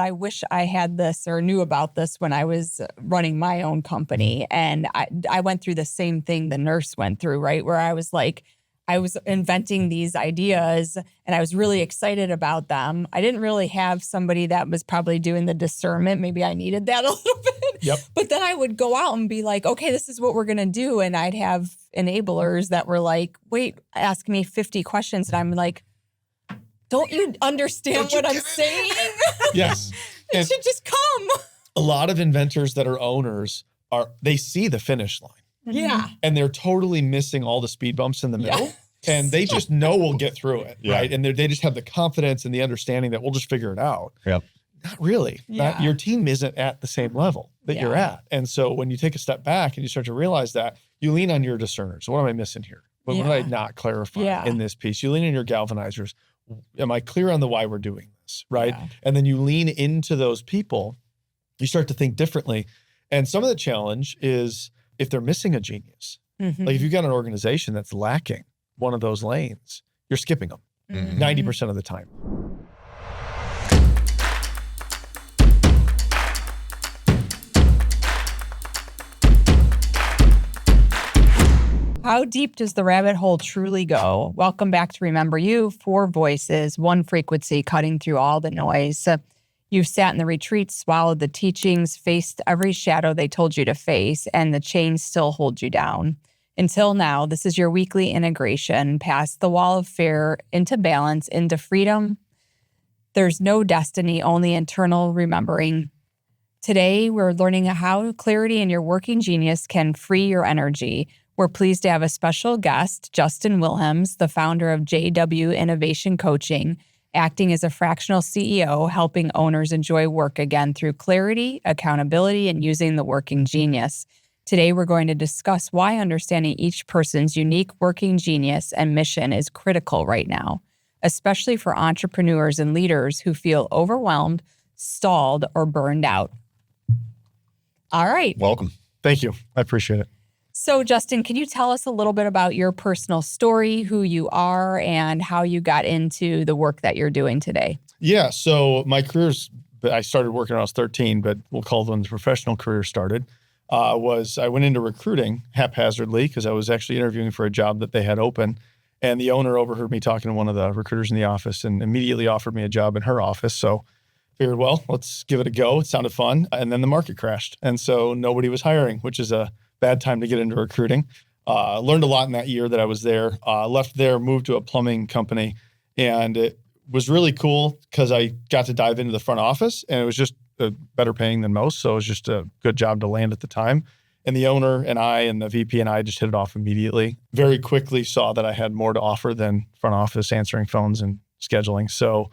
I wish I had this or knew about this when I was running my own company. And I went through the same thing the nurse went through, right? Where I was like, I was inventing these ideas and I was really excited about them. I didn't really have somebody that was probably doing the discernment. Maybe I needed that a little bit. Yep. But then I would go out and be like, okay, this is what we're going to do. And I'd have enablers that were like, wait, ask me 50 questions. And I'm like, don't you understand what I'm saying? Yes. It should just come. A lot of inventors that are owners they see the finish line. Yeah. And they're totally missing all the speed bumps in the middle. Yeah. And they just know we'll get through it, Yeah. right? And they just have the confidence and the understanding that we'll just figure it out. Yep. Not really. Yeah. Your team isn't at the same level that you're at. And so when you take a step back and you start to realize that, you lean on your discerners. What am I missing here? What did I not clarify in this piece? You lean on your galvanizers. Am I clear on the why we're doing this, right? Yeah. And then you lean into those people, you start to think differently. And some of the challenge is if they're missing a genius. Mm-hmm. Like if you've got an organization that's lacking one of those lanes, you're skipping them 90% of the time. How deep does the rabbit hole truly go? Welcome back to Remember You, 4 voices, 1 frequency, cutting through all the noise. You've sat in the retreats, swallowed the teachings, faced every shadow they told you to face, and the chains still hold you down. Until now, this is your weekly integration past the wall of fear, into balance, into freedom. There's no destiny, only internal remembering. Today, we're learning how clarity in your working genius can free your energy. We're pleased to have a special guest, Justin Wilhelms, the founder of JW Innovation Coaching, acting as a fractional CEO, helping owners enjoy work again through clarity, accountability, and using the working genius. Today, we're going to discuss why understanding each person's unique working genius and mission is critical right now, especially for entrepreneurs and leaders who feel overwhelmed, stalled, or burned out. All right. Welcome. Thank you. I appreciate it. So, Justin, can you tell us a little bit about your personal story, who you are, and how you got into the work that you're doing today? Yeah. So my I started working when I was 13, but we'll call it when the professional career started, I went into recruiting haphazardly because I was actually interviewing for a job that they had open. And the owner overheard me talking to one of the recruiters in the office and immediately offered me a job in her office. So figured, well, let's give it a go. It sounded fun. And then the market crashed. And so nobody was hiring, which is a bad time to get into recruiting. Learned a lot in that year that I was there. Left there, moved to a plumbing company. And it was really cool because I got to dive into the front office and it was just better paying than most. So it was just a good job to land at the time. And the owner and I and the VP and I just hit it off immediately. Very quickly saw that I had more to offer than front office answering phones and scheduling. So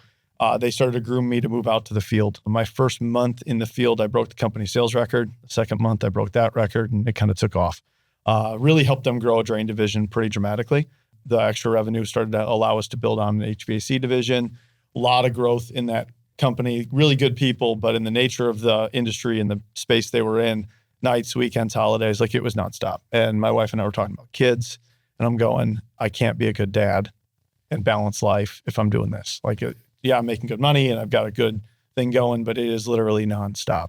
they started to groom me to move out to the field. My first month in the field, I broke the company sales record. The second month, I broke that record and it kind of took off. Really helped them grow a drain division pretty dramatically. The extra revenue started to allow us to build on an HVAC division. A lot of growth in that company, really good people, but in the nature of the industry and the space they were in, nights, weekends, holidays, like it was nonstop. And my wife and I were talking about kids and I'm going, I can't be a good dad and balance life if I'm doing this. Like, yeah, I'm making good money and I've got a good thing going, but it is literally nonstop.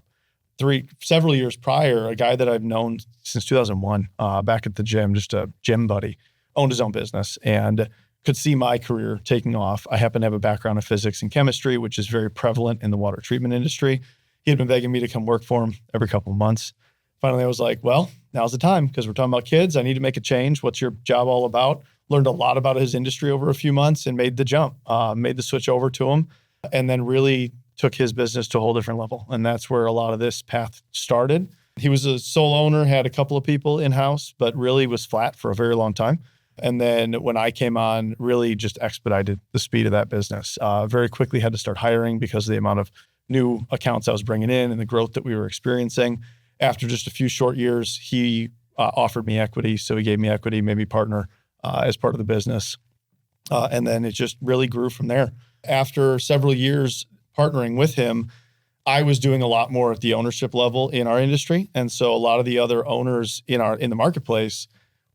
Several years prior, a guy that I've known since 2001, back at the gym, just a gym buddy, owned his own business and could see my career taking off. I happen to have a background in physics and chemistry, which is very prevalent in the water treatment industry. He had been begging me to come work for him every couple of months. Finally, I was like, well, now's the time because we're talking about kids. I need to make a change. What's your job all about? Learned a lot about his industry over a few months and made the jump, made the switch over to him, and then really took his business to a whole different level. And that's where a lot of this path started. He was a sole owner, had a couple of people in-house, but really was flat for a very long time. And then when I came on, really just expedited the speed of that business. Very quickly had to start hiring because of the amount of new accounts I was bringing in and the growth that we were experiencing. After just a few short years, he offered me equity. So he gave me equity, made me partner as part of the business. And then it just really grew from there. After several years partnering with him, I was doing a lot more at the ownership level in our industry. And so a lot of the other owners in the marketplace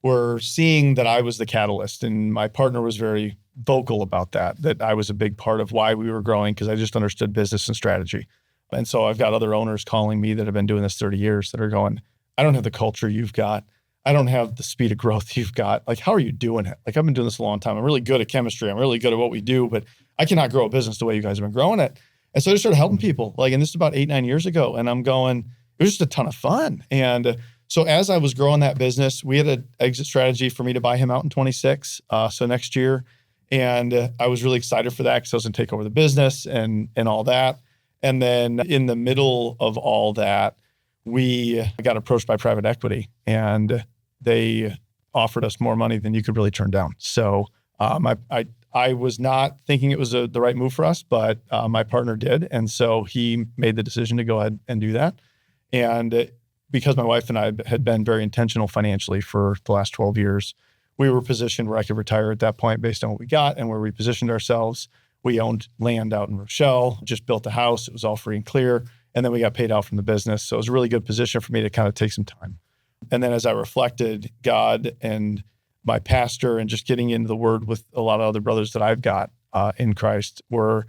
were seeing that I was the catalyst. And my partner was very vocal about that I was a big part of why we were growing because I just understood business and strategy. And so I've got other owners calling me that have been doing this 30 years that are going, I don't have the culture you've got. I don't have the speed of growth you've got. Like, how are you doing it? Like, I've been doing this a long time. I'm really good at chemistry. I'm really good at what we do, but I cannot grow a business the way you guys have been growing it. And so I just started helping people. Like, and this is about 8-9 years ago. And I'm going, it was just a ton of fun. And so as I was growing that business, we had an exit strategy for me to buy him out in 26. So next year. And I was really excited for that because I was going to take over the business and all that. And then in the middle of all that, we got approached by private equity and they offered us more money than you could really turn down. So I was not thinking it was the right move for us, but my partner did. And so he made the decision to go ahead and do that. And because my wife and I had been very intentional financially for the last 12 years, we were positioned where I could retire at that point based on what we got and where we positioned ourselves. We owned land out in Rochelle, just built a house. It was all free and clear. And then we got paid out from the business. So it was a really good position for me to kind of take some time. And then as I reflected, God and my pastor and just getting into the word with a lot of other brothers that I've got in Christ, were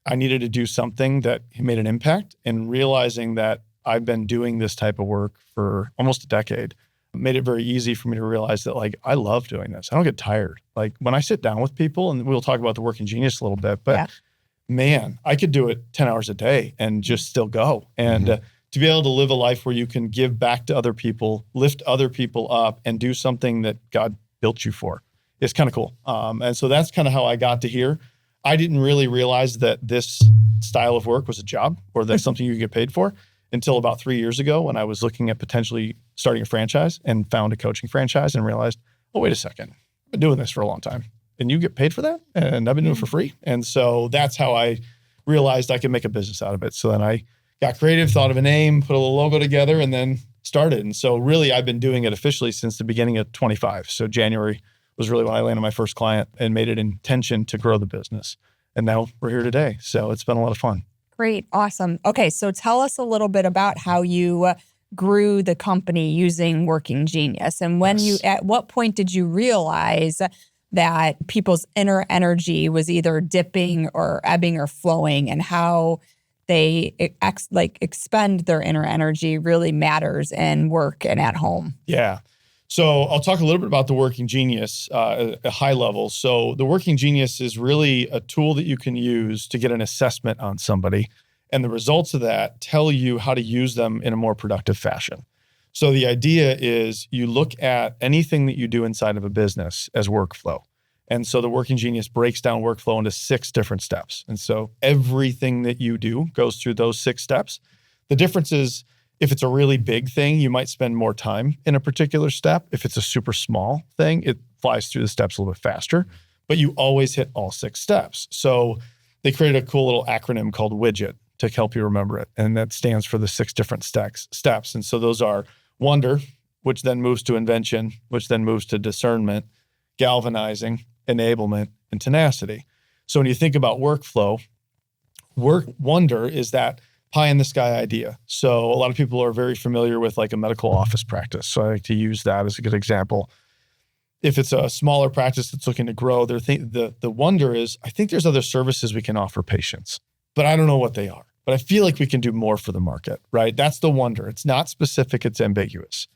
I needed to do something that made an impact, and realizing that I've been doing this type of work for almost a decade made it very easy for me to realize that, like, I love doing this. I don't get tired. Like, when I sit down with people, and we'll talk about the Working Genius a little bit, but man, I could do it 10 hours a day and just still go. And to be able to live a life where you can give back to other people, lift other people up, and do something that God built you for is kind of cool. And so that's kind of how I got to here. I didn't really realize that this style of work was a job or that's something you could get paid for until about 3 years ago, when I was looking at potentially starting a franchise and found a coaching franchise and realized, oh, wait a second, I've been doing this for a long time and you get paid for that? And I've been doing it for free. And so that's how I realized I could make a business out of it. So then I got creative, thought of a name, put a little logo together, and then started. And so really I've been doing it officially since the beginning of 25. So January was really when I landed my first client and made it intention to grow the business. And now we're here today. So it's been a lot of fun. Great. Awesome. Okay. So tell us a little bit about how you grew the company using Working Genius. And when at what point did you realize that people's inner energy was either dipping or ebbing or flowing, and how they expend their inner energy really matters in work and at home? Yeah. So I'll talk a little bit about the Working Genius at a high level. So the Working Genius is really a tool that you can use to get an assessment on somebody. And the results of that tell you how to use them in a more productive fashion. So the idea is you look at anything that you do inside of a business as workflow. And so the Working Genius breaks down workflow into 6 different steps. And so everything that you do goes through those 6 steps. The difference is, if it's a really big thing, you might spend more time in a particular step. If it's a super small thing, it flies through the steps a little bit faster, but you always hit all 6 steps. So they created a cool little acronym called WIDGET to help you remember it. And that stands for the 6 different steps. And so those are wonder, which then moves to invention, which then moves to discernment, galvanizing, enablement, and tenacity. So when you think about workflow, wonder is that pie in the sky idea. So a lot of people are very familiar with like a medical office practice. So I like to use that as a good example. If it's a smaller practice that's looking to grow, the wonder is, I think there's other services we can offer patients, but I don't know what they are. But I feel like we can do more for the market, right? That's the wonder. It's not specific, it's ambiguous.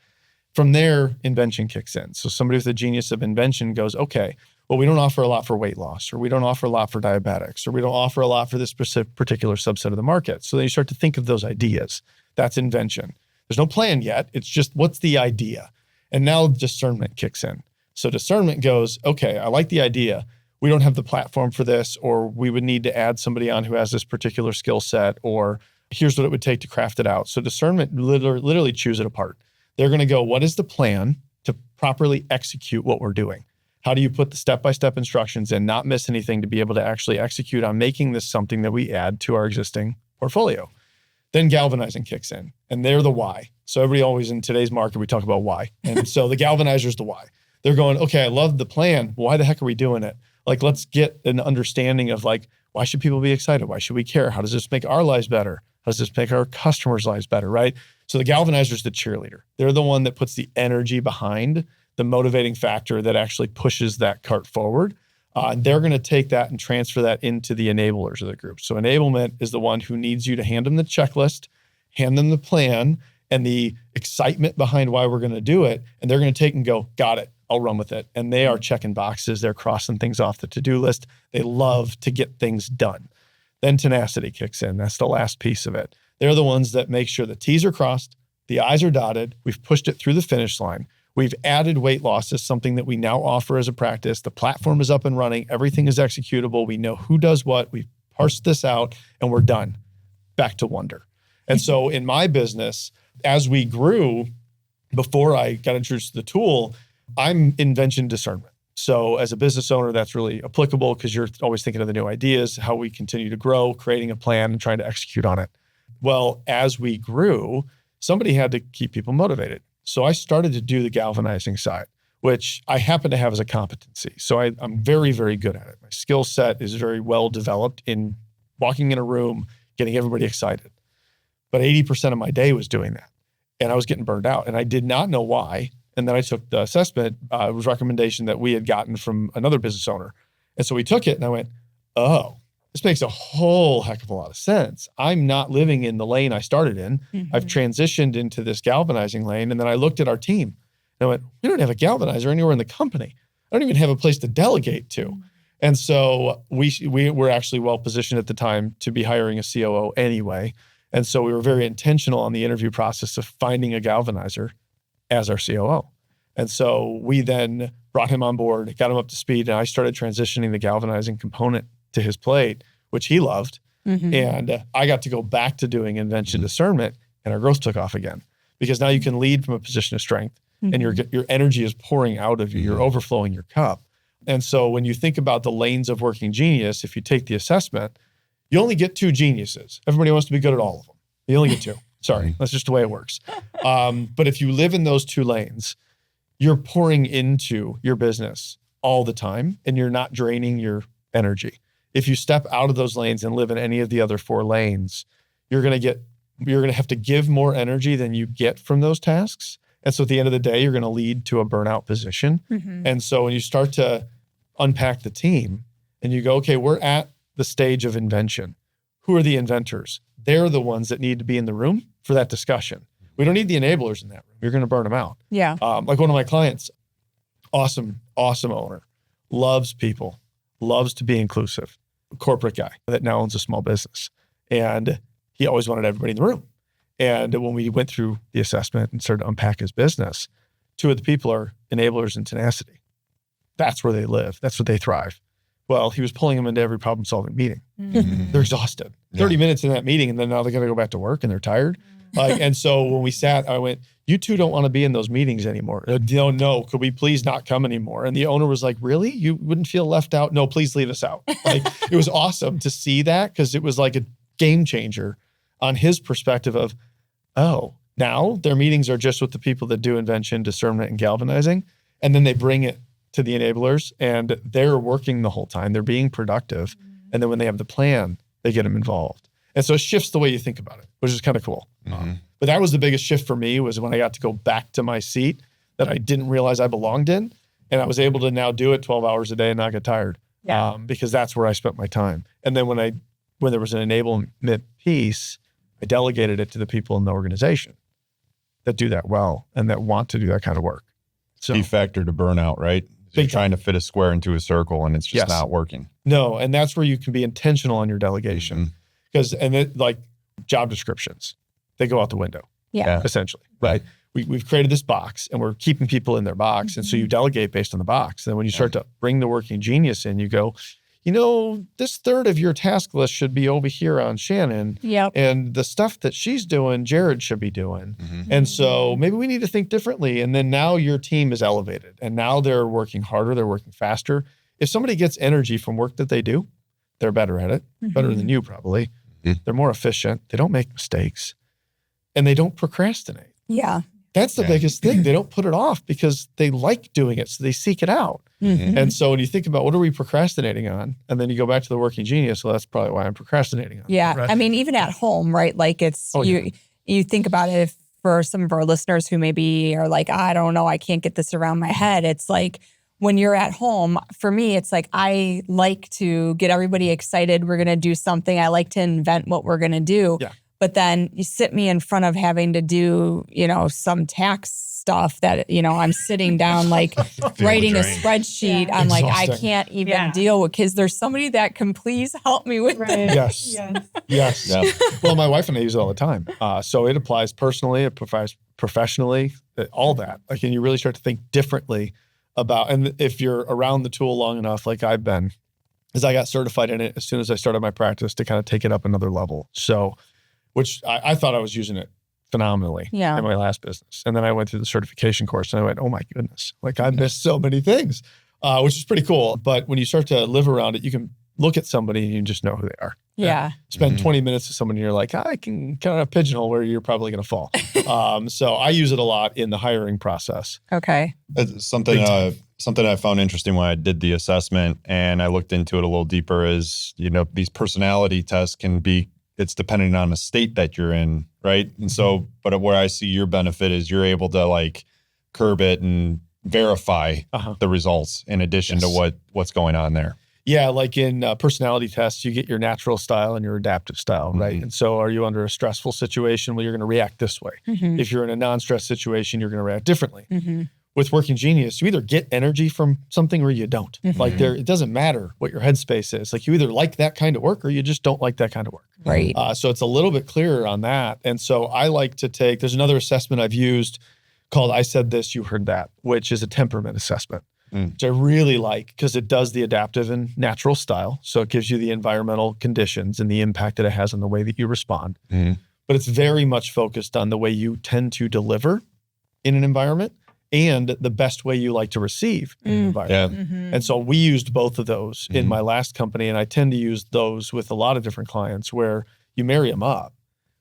From there, invention kicks in. So somebody with a genius of invention goes, okay, well, we don't offer a lot for weight loss, or we don't offer a lot for diabetics, or we don't offer a lot for this particular subset of the market. So then you start to think of those ideas. That's invention. There's no plan yet. It's just, what's the idea? And now discernment kicks in. So discernment goes, okay, I like the idea. We don't have the platform for this, or we would need to add somebody on who has this particular skill set, or here's what it would take to craft it out. So discernment literally chews it apart. They're going to go, what is the plan to properly execute what we're doing? How do you put the step-by-step instructions in, not miss anything, to be able to actually execute on making this something that we add to our existing portfolio? Then galvanizing kicks in, and they're the why. So everybody always, in today's market, we talk about why. And so the galvanizer is the why. They're going, okay, I love the plan. Why the heck are we doing it? Like, let's get an understanding of, like, why should people be excited? Why should we care? How does this make our lives better? How does this make our customers' lives better, right? So the galvanizer is the cheerleader. They're the one that puts the energy behind the motivating factor that actually pushes that cart forward. And they're going to take that and transfer that into the enablers of the group. So enablement is the one who needs you to hand them the checklist, hand them the plan, and the excitement behind why we're going to do it. And they're going to take and go, got it, I'll run with it. And they are checking boxes. They're crossing things off the to-do list. They love to get things done. Then tenacity kicks in. That's the last piece of it. They're the ones that make sure the T's are crossed, the I's are dotted. We've pushed it through the finish line. We've added weight loss as something that we now offer as a practice. The platform is up and running. Everything is executable. We know who does what. We've parsed this out and we're done. Back to wonder. And so in my business, as we grew, before I got introduced to the tool, I'm invention discernment. So as a business owner, that's really applicable because you're always thinking of the new ideas, how we continue to grow, creating a plan and trying to execute on it. Well, as we grew, somebody had to keep people motivated. So I started to do the galvanizing side, which I happen to have as a competency. So I'm very, very good at it. My skill set is very well developed in walking in a room, getting everybody excited. But 80% of my day was doing that. And I was getting burned out. And I did not know why. And then I took the assessment. It was a recommendation that we had gotten from another business owner. And so we took it and I went, oh, this makes a whole heck of a lot of sense. I'm not living in the lane I started in. I've transitioned into this galvanizing lane. And then I looked at our team and I went, we don't have a galvanizer anywhere in the company. I don't even have a place to delegate to. And so we were actually well positioned at the time to be hiring a COO anyway. And so we were very intentional on the interview process of finding a galvanizer as our COO. And so we then brought him on board, got him up to speed, and I started transitioning the galvanizing component to his plate, which he loved. And I got to go back to doing invention discernment, and our growth took off again. Because now you can lead from a position of strength, and your energy is pouring out of you. You're overflowing your cup. And so when you think about the lanes of working genius, if you take the assessment, you only get 2 geniuses. Everybody wants to be good at all of them. You only get 2. Sorry, that's just the way it works. But if you live in those 2 lanes, you're pouring into your business all the time and you're not draining your energy. If you step out of those lanes and live in any of the other 4 lanes, you're going to have to give more energy than you get from those tasks. And so at the end of the day, you're going to lead to a burnout position. And so when you start to unpack the team and you go, okay, we're at the stage of invention. Who are the inventors? They're the ones that need to be in the room for that discussion. We don't need the enablers in that room. You're going to burn them out. Yeah. Like one of my clients, awesome owner, loves people, loves to be inclusive, a corporate guy that now owns a small business. And he always wanted everybody in the room. And when we went through the assessment and started to unpack his business, 2 of the people are enablers and tenacity. That's where they live. That's where they thrive. Well, he was pulling them into every problem-solving meeting. They're exhausted. 30 minutes in that meeting, and then now they're going to go back to work, and they're tired. And so when we sat, I went, you 2 don't want to be in those meetings anymore. No, could we please not come anymore? And the owner was like, really? You wouldn't feel left out? No, please leave us out. Like, it was awesome to see that because it was like a game changer on his perspective of, oh, now their meetings are just with the people that do invention, discernment, and galvanizing. And then they bring it to the enablers and they're working the whole time. They're being productive. And then when they have the plan, they get them involved. And so it shifts the way you think about it, which is kind of cool. But that was the biggest shift for me, was when I got to go back to my seat that I didn't realize I belonged in. And I was able to now do it 12 hours a day and not get tired. Because that's where I spent my time. And then when there was an enablement piece, I delegated it to the people in the organization that do that well and that want to do that kind of work. So, key factor to burnout, right? You're trying to fit a square into a circle and it's just not working. No, and that's where you can be intentional on your delegation. Because, like job descriptions, they go out the window. Essentially, right? We've created this box and we're keeping people in their box. And so you delegate based on the box. And when you start to bring the working genius in, you go, this third of your task list should be over here on Shannon. And the stuff that she's doing, Jared should be doing. And so maybe we need to think differently. And then now your team is elevated and now they're working harder. They're working faster. If somebody gets energy from work that they do, they're better at it, better than you probably. They're more efficient. They don't make mistakes and they don't procrastinate. That's the biggest thing. They don't put it off because they like doing it. So they seek it out. And so when you think about what are we procrastinating on, and then you go back to the working genius, well, that's probably why I'm procrastinating on. Right? I mean, even at home, right? Like it's, you think about it, if for some of our listeners who maybe are like, I don't know, I can't get this around my head. It's like, when you're at home, for me, it's like I like to get everybody excited. We're going to do something. I like to invent what we're going to do. Yeah. But then you sit me in front of having to do, some tax stuff that, I'm sitting down like writing a spreadsheet. Yeah. I'm like, I can't even deal with, because there's somebody that can please help me with this. Yes. Yeah. Well, my wife and I use it all the time. So it applies personally, it applies professionally, all that. Like, and you really start to think differently about, and if you're around the tool long enough, like I've been, is I got certified in it as soon as I started my practice to kind of take it up another level. So, which I thought I was using it phenomenally in my last business. And then I went through the certification course and I went, oh my goodness, like I missed so many things, which is pretty cool. But when you start to live around it, you can look at somebody and you just know who they are. Yeah. Spend 20 minutes with someone and you're like, I can kind of pigeonhole where you're probably going to fall. So I use it a lot in the hiring process. Okay. Something I found interesting when I did the assessment and I looked into it a little deeper is, these personality tests can be, it's depending on the state that you're in, right? And so, but where I see your benefit is you're able to like curb it and verify the results in addition to what's going on there. Yeah, like in personality tests, you get your natural style and your adaptive style, right? And so are you under a stressful situation? Well, you're going to react this way. If you're in a non-stress situation, you're going to react differently. With Working Genius, you either get energy from something or you don't. Like it doesn't matter what your headspace is. Like you either like that kind of work or you just don't like that kind of work. Right. So it's a little bit clearer on that. And so I like to take, there's another assessment I've used called I Said This, You Heard That, which is a temperament assessment, which I really like because it does the adaptive and natural style. So it gives you the environmental conditions and the impact that it has on the way that you respond. But it's very much focused on the way you tend to deliver in an environment and the best way you like to receive in an environment. And so we used both of those in my last company, and I tend to use those with a lot of different clients where you marry them up.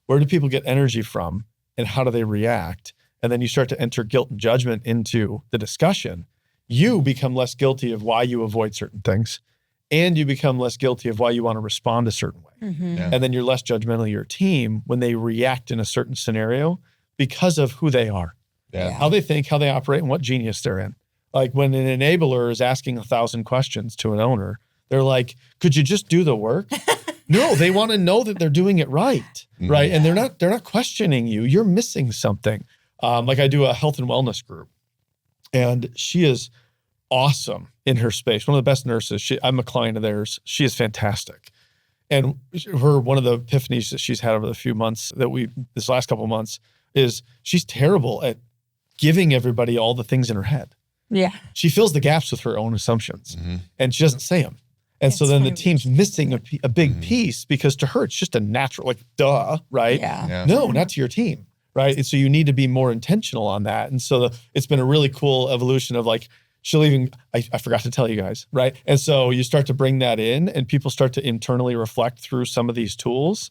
Where do people get energy from and how do they react? And then you start to enter guilt and judgment into the discussion. You become less guilty of why you avoid certain things, and you become less guilty of why you want to respond a certain way. And then you're less judgmental of your team when they react in a certain scenario because of who they are. How they think, how they operate, and what genius they're in. Like when an enabler is asking 1,000 questions to an owner, they're like, could you just do the work? No, they want to know that they're doing it right, right? And they're not questioning you. You're missing something. Like I do a health and wellness group, and she is awesome in her space. One of the best nurses. I'm a client of theirs. She is fantastic. And one of the epiphanies that she's had over the few months this last couple of months is she's terrible at giving everybody all the things in her head. Yeah. She fills the gaps with her own assumptions and she doesn't say them. And so then the team's missing a big piece because to her, it's just a natural, like, duh, right? No, not to your team, right? And so you need to be more intentional on that. And so it's been a really cool evolution of like, she'll even, I forgot to tell you guys, right? And so you start to bring that in and people start to internally reflect through some of these tools.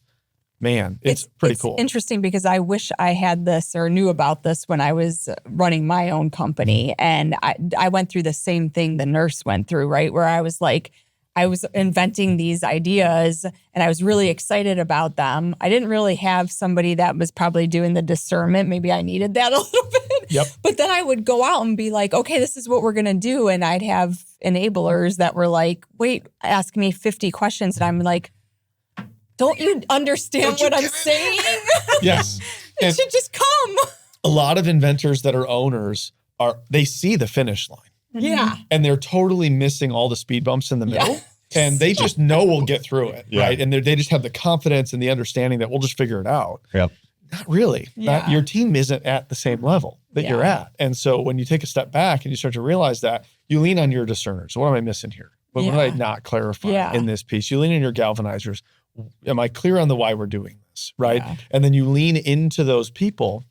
Man, it's pretty cool. Interesting because I wish I had this or knew about this when I was running my own company. And I went through the same thing the nurse went through, right? Where I was like, I was inventing these ideas and I was really excited about them. I didn't really have somebody that was probably doing the discernment. Maybe I needed that a little bit. But then I would go out and be like, okay, this is what we're going to do. And I'd have enablers that were like, wait, ask me 50 questions. And I'm like, don't you understand what I'm saying? Yes. It should just come. A lot of inventors that are owners they see the finish line. Yeah. And they're totally missing all the speed bumps in the middle. And they just know we'll get through it, right? And they just have the confidence and the understanding that we'll just figure it out. Not really. Your team isn't at the same level that you're at. And so when you take a step back and you start to realize that, you lean on your discerners. What am I missing here? What did I not clarify in this piece? You lean on your galvanizers. Am I clear on the why we're doing this, right? And then you lean into those people,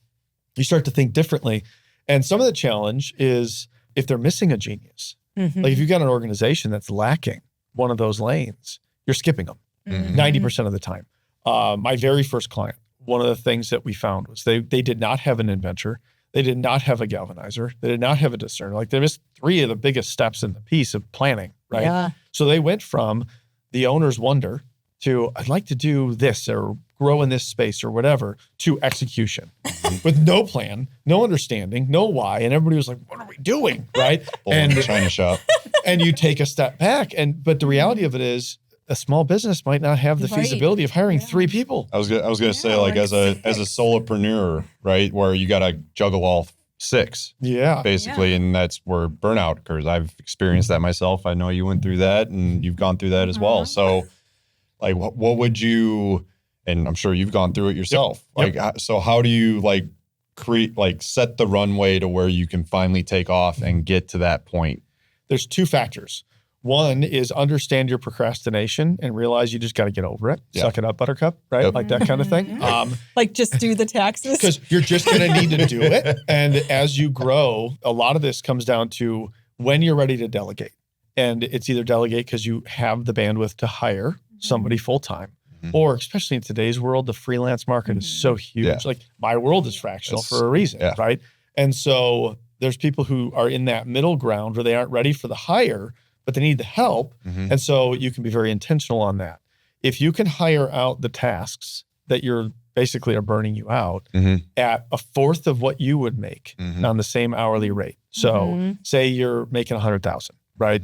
you start to think differently. And some of the challenge is if they're missing a genius. Like if you've got an organization that's lacking one of those lanes, you're skipping them 90% of the time. My very first client, one of the things that we found was they did not have an inventor. They did not have a galvanizer. They did not have a discerner. Like they missed 3 of the biggest steps in the piece of planning, right? So they went from the owner's wonder to I'd like to do this or grow in this space or whatever, to execution with no plan, no understanding, no why. And everybody was like, what are we doing? Right. And the China shop. And you take a step back. But the reality of it is a small business might not have the feasibility of hiring 3 people. I was going to say, like, as a solopreneur, right, where you got to juggle all 6, basically, and that's where burnout occurs. I've experienced that myself. I know you went through that, and you've gone through that as well. So, like, what would you? And I'm sure you've gone through it yourself. Like, so how do you set the runway to where you can finally take off and get to that point? There's 2 factors. One is understand your procrastination and realize you just got to get over it. Suck it up, buttercup, right? Like that kind of thing. Like just do the taxes. Because you're just going to need to do it. And as you grow, a lot of this comes down to when you're ready to delegate. And it's either delegate because you have the bandwidth to hire somebody full-time, or especially in today's world, the freelance market is so huge. Like my world is fractional for a reason, right? And so there's people who are in that middle ground where they aren't ready for the hire, but they need the help. And so you can be very intentional on that. If you can hire out the tasks that you're basically are burning you out at 1/4 of what you would make on the same hourly rate. So say you're making 100,000, right?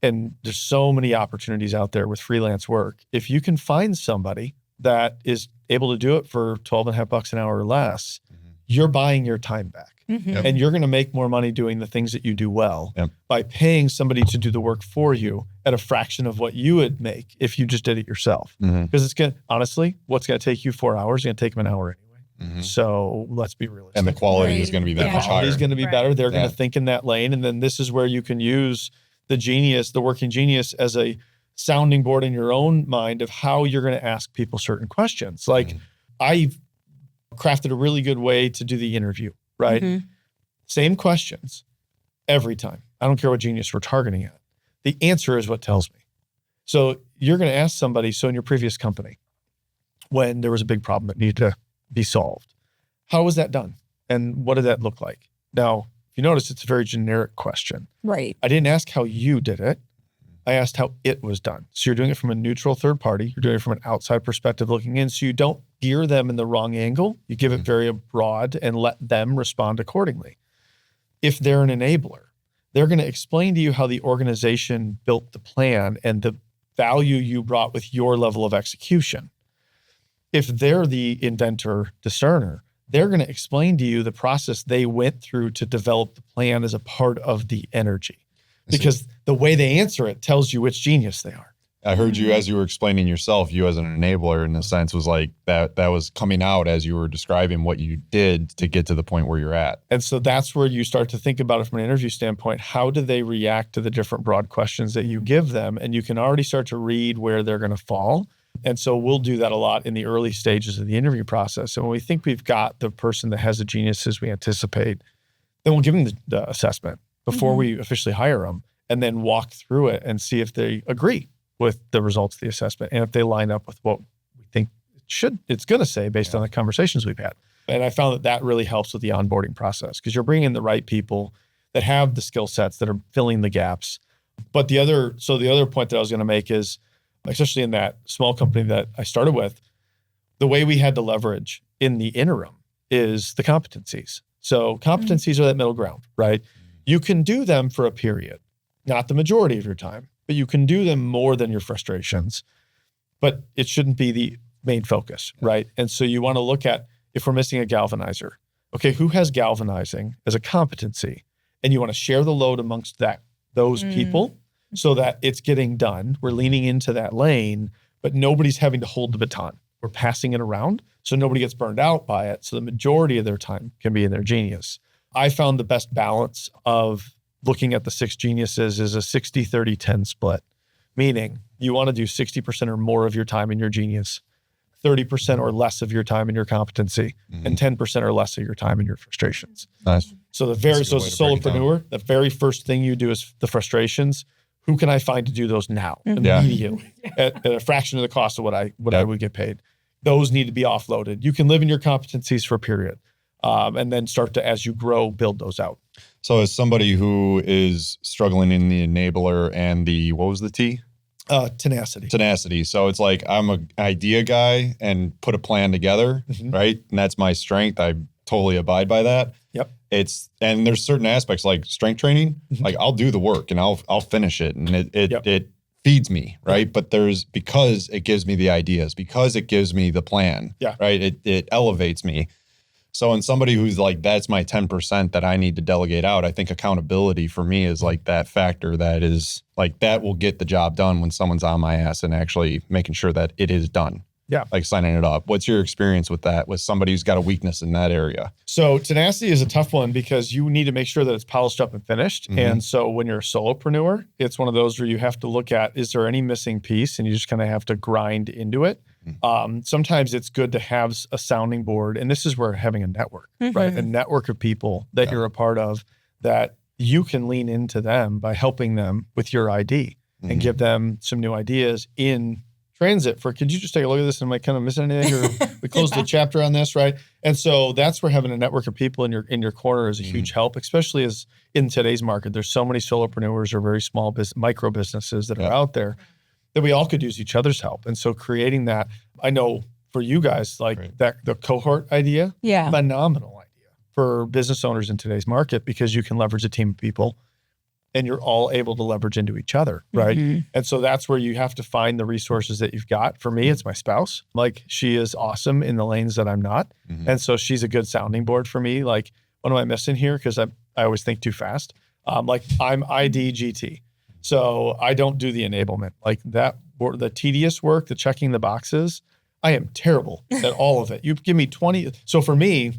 And there's so many opportunities out there with freelance work. If you can find somebody that is able to do it for $12.50 an hour or less, you're buying your time back. And you're going to make more money doing the things that you do well by paying somebody to do the work for you at a fraction of what you would make if you just did it yourself. Because it's going to, honestly, what's going to take you 4 hours is going to take them an hour anyway. So let's be realistic. And the quality is going to be that much higher. The quality is going to be better. They're going to think in that lane. And then this is where you can use the genius, the working genius, as a sounding board in your own mind of how you're going to ask people certain questions. Like I've crafted a really good way to do the interview, right? Same questions every time. I don't care what genius we're targeting at. The answer is what tells me. So you're going to ask somebody, so in your previous company, when there was a big problem that needed to be solved, how was that done? And what did that look like? Now, if you notice, it's a very generic question. Right. I didn't ask how you did it. I asked how it was done. So you're doing it from a neutral third party. You're doing it from an outside perspective looking in. So you don't gear them in the wrong angle. You give it very broad and let them respond accordingly. If they're an enabler, they're going to explain to you how the organization built the plan and the value you brought with your level of execution. If they're the inventor, discerner, they're going to explain to you the process they went through to develop the plan as a part of the energy. Because the way they answer it tells you which genius they are. I heard you as you were explaining yourself, you as an enabler in a sense was like that was coming out as you were describing what you did to get to the point where you're at. And so that's where you start to think about it from an interview standpoint. How do they react to the different broad questions that you give them? And you can already start to read where they're going to fall. And so we'll do that a lot in the early stages of the interview process. And when we think we've got the person that has the geniuses we anticipate, then we'll give them the assessment before we officially hire them, and then walk through it and see if they agree with the results of the assessment and if they line up with what we think it's going to say based on the conversations we've had. And I found that really helps with the onboarding process because you're bringing in the right people that have the skill sets that are filling the gaps. But the other point that I was going to make is, especially in that small company that I started with, the way we had to leverage in the interim is the competencies. So competencies are that middle ground, right? You can do them for a period, not the majority of your time, but you can do them more than your frustrations, but it shouldn't be the main focus, right? And so you want to look at, if we're missing a galvanizer, okay, who has galvanizing as a competency? And you want to share the load amongst those people so that it's getting done. We're leaning into that lane, but nobody's having to hold the baton. We're passing it around so nobody gets burned out by it. So the majority of their time can be in their genius. I found the best balance of looking at the 6 geniuses is a 60-30-10 split, meaning you want to do 60% or more of your time in your genius, 30% or less of your time in your competency, and 10% or less of your time in your frustrations. Nice. So as a solopreneur, the very first thing you do is the frustrations. Who can I find to do those now, immediately, at a fraction of the cost of what I would get paid? Those need to be offloaded. You can live in your competencies for a period. And then start to, as you grow, build those out. So as somebody who is struggling in the enabler and what was the T? Tenacity. Tenacity. So it's like I'm an idea guy and put a plan together, right? And that's my strength. I totally abide by that. Yep. And there's certain aspects like strength training, like I'll do the work and I'll finish it, and it feeds me, right? But because it gives me the ideas, because it gives me the plan, right? It elevates me. So in somebody who's like, that's my 10% that I need to delegate out, I think accountability for me is like that factor that is like, that will get the job done when someone's on my ass and actually making sure that it is done. Yeah. Like signing it up. What's your experience with that, with somebody who's got a weakness in that area? So tenacity is a tough one because you need to make sure that it's polished up and finished. And so when you're a solopreneur, it's one of those where you have to look at, is there any missing piece? And you just kind of have to grind into it. Sometimes it's good to have a sounding board. And this is where having a network, right? A network of people that you're a part of, that you can lean into them by helping them with your ID and give them some new ideas in transit for, could you just take a look at this? Am I kind of missing anything? Or we closed the chapter on this, right? And so that's where having a network of people in your corner is a huge help, especially as in today's market, there's so many solopreneurs or very small micro businesses that are out there that we all could use each other's help. And so creating that, I know for you guys, like that, the cohort idea, phenomenal idea for business owners in today's market, because you can leverage a team of people and you're all able to leverage into each other, right? And so that's where you have to find the resources that you've got. For me, it's my spouse. Like, she is awesome in the lanes that I'm not. And so she's a good sounding board for me. Like, what am I missing here? Because I always think too fast. Like, I'm IDGT. So I don't do the enablement. Like that, the tedious work, the checking the boxes, I am terrible at all of it. You give me 20. So for me,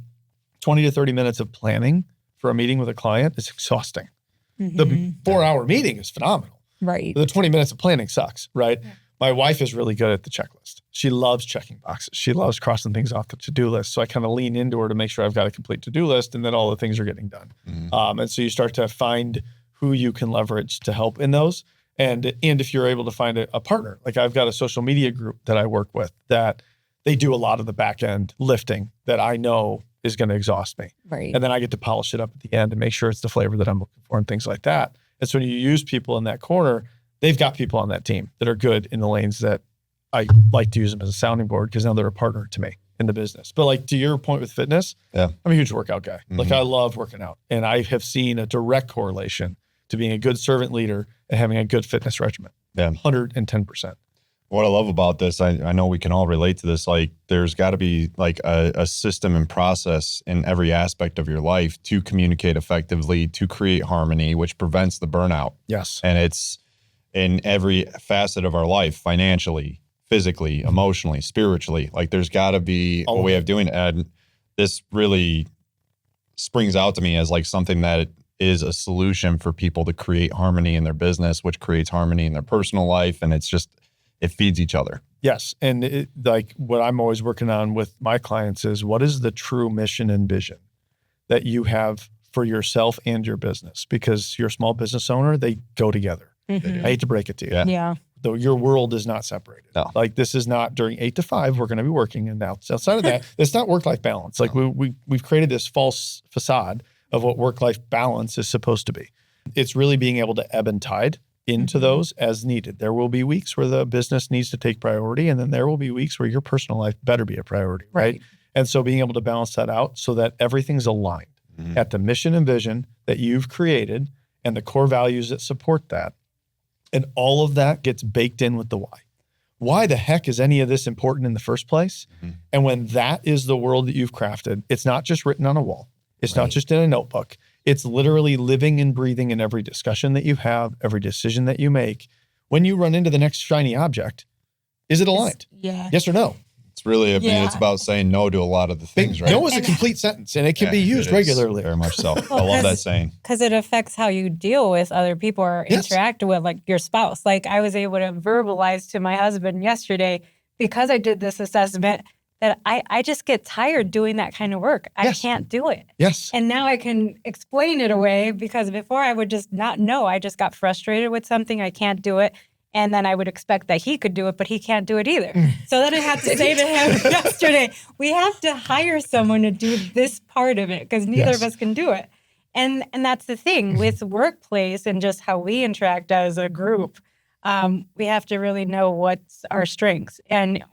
20 to 30 minutes of planning for a meeting with a client is exhausting. The 4-hour meeting is phenomenal. Right. The 20 minutes of planning sucks, right? My wife is really good at the checklist. She loves checking boxes. She loves crossing things off the to-do list. So I kind of lean into her to make sure I've got a complete to-do list, and then all the things are getting done. And so you start to find who you can leverage to help in those. And if you're able to find a partner, like I've got a social media group that I work with that they do a lot of the back end lifting that I know is going to exhaust me. Right. And then I get to polish it up at the end and make sure it's the flavor that I'm looking for and things like that. And so when you use people in that corner, they've got people on that team that are good in the lanes that I like to use them as a sounding board, because now they're a partner to me in the business. But like, to your point with fitness, I'm a huge workout guy. Like, I love working out, and I have seen a direct correlation to being a good servant leader and having a good fitness regimen. 110%. What I love about this, I know we can all relate to this, like there's got to be like a system and process in every aspect of your life to communicate effectively, to create harmony, which prevents the burnout. Yes. And it's in every facet of our life, financially, physically, emotionally, spiritually. Like, there's got to be a way of doing it. And this really springs out to me as like something that is a solution for people to create harmony in their business, which creates harmony in their personal life. And it's just, it feeds each other. Yes. And like what I'm always working on with my clients is, what is the true mission and vision that you have for yourself and your business? Because you're a small business owner, they go together. I hate to break it to you. Yeah. Though your world is not separated. No. Like, this is not during 8 to 5, we're going to be working. And outside of that, it's not work-life balance. Like, we've created this false facade of what work-life balance is supposed to be. It's really being able to ebb and tide into those as needed. There will be weeks where the business needs to take priority, and then there will be weeks where your personal life better be a priority, right? And so being able to balance that out so that everything's aligned at the mission and vision that you've created and the core values that support that. And all of that gets baked in with the why. Why the heck is any of this important in the first place? And when that is the world that you've crafted, it's not just written on a wall. It's not just in a notebook. It's literally living and breathing in every discussion that you have, every decision that you make. When you run into the next shiny object, is it aligned? Yes or no? It's really, I mean, it's about saying no to a lot of the things, right? No is a complete sentence, and it can be used regularly. Very much so. I love that saying. Because it affects how you deal with other people or interact with, like, your spouse. Like, I was able to verbalize to my husband yesterday, because I did this assessment, that I just get tired doing that kind of work. I can't do it. Yes. And now I can explain it away, because before I would just not know. I just got frustrated with something. I can't do it. And then I would expect that he could do it, but he can't do it either. So then I had to say to him yesterday, we have to hire someone to do this part of it, because neither of us can do it. And that's the thing with workplace and just how we interact as a group. we have to really know what's our strengths. And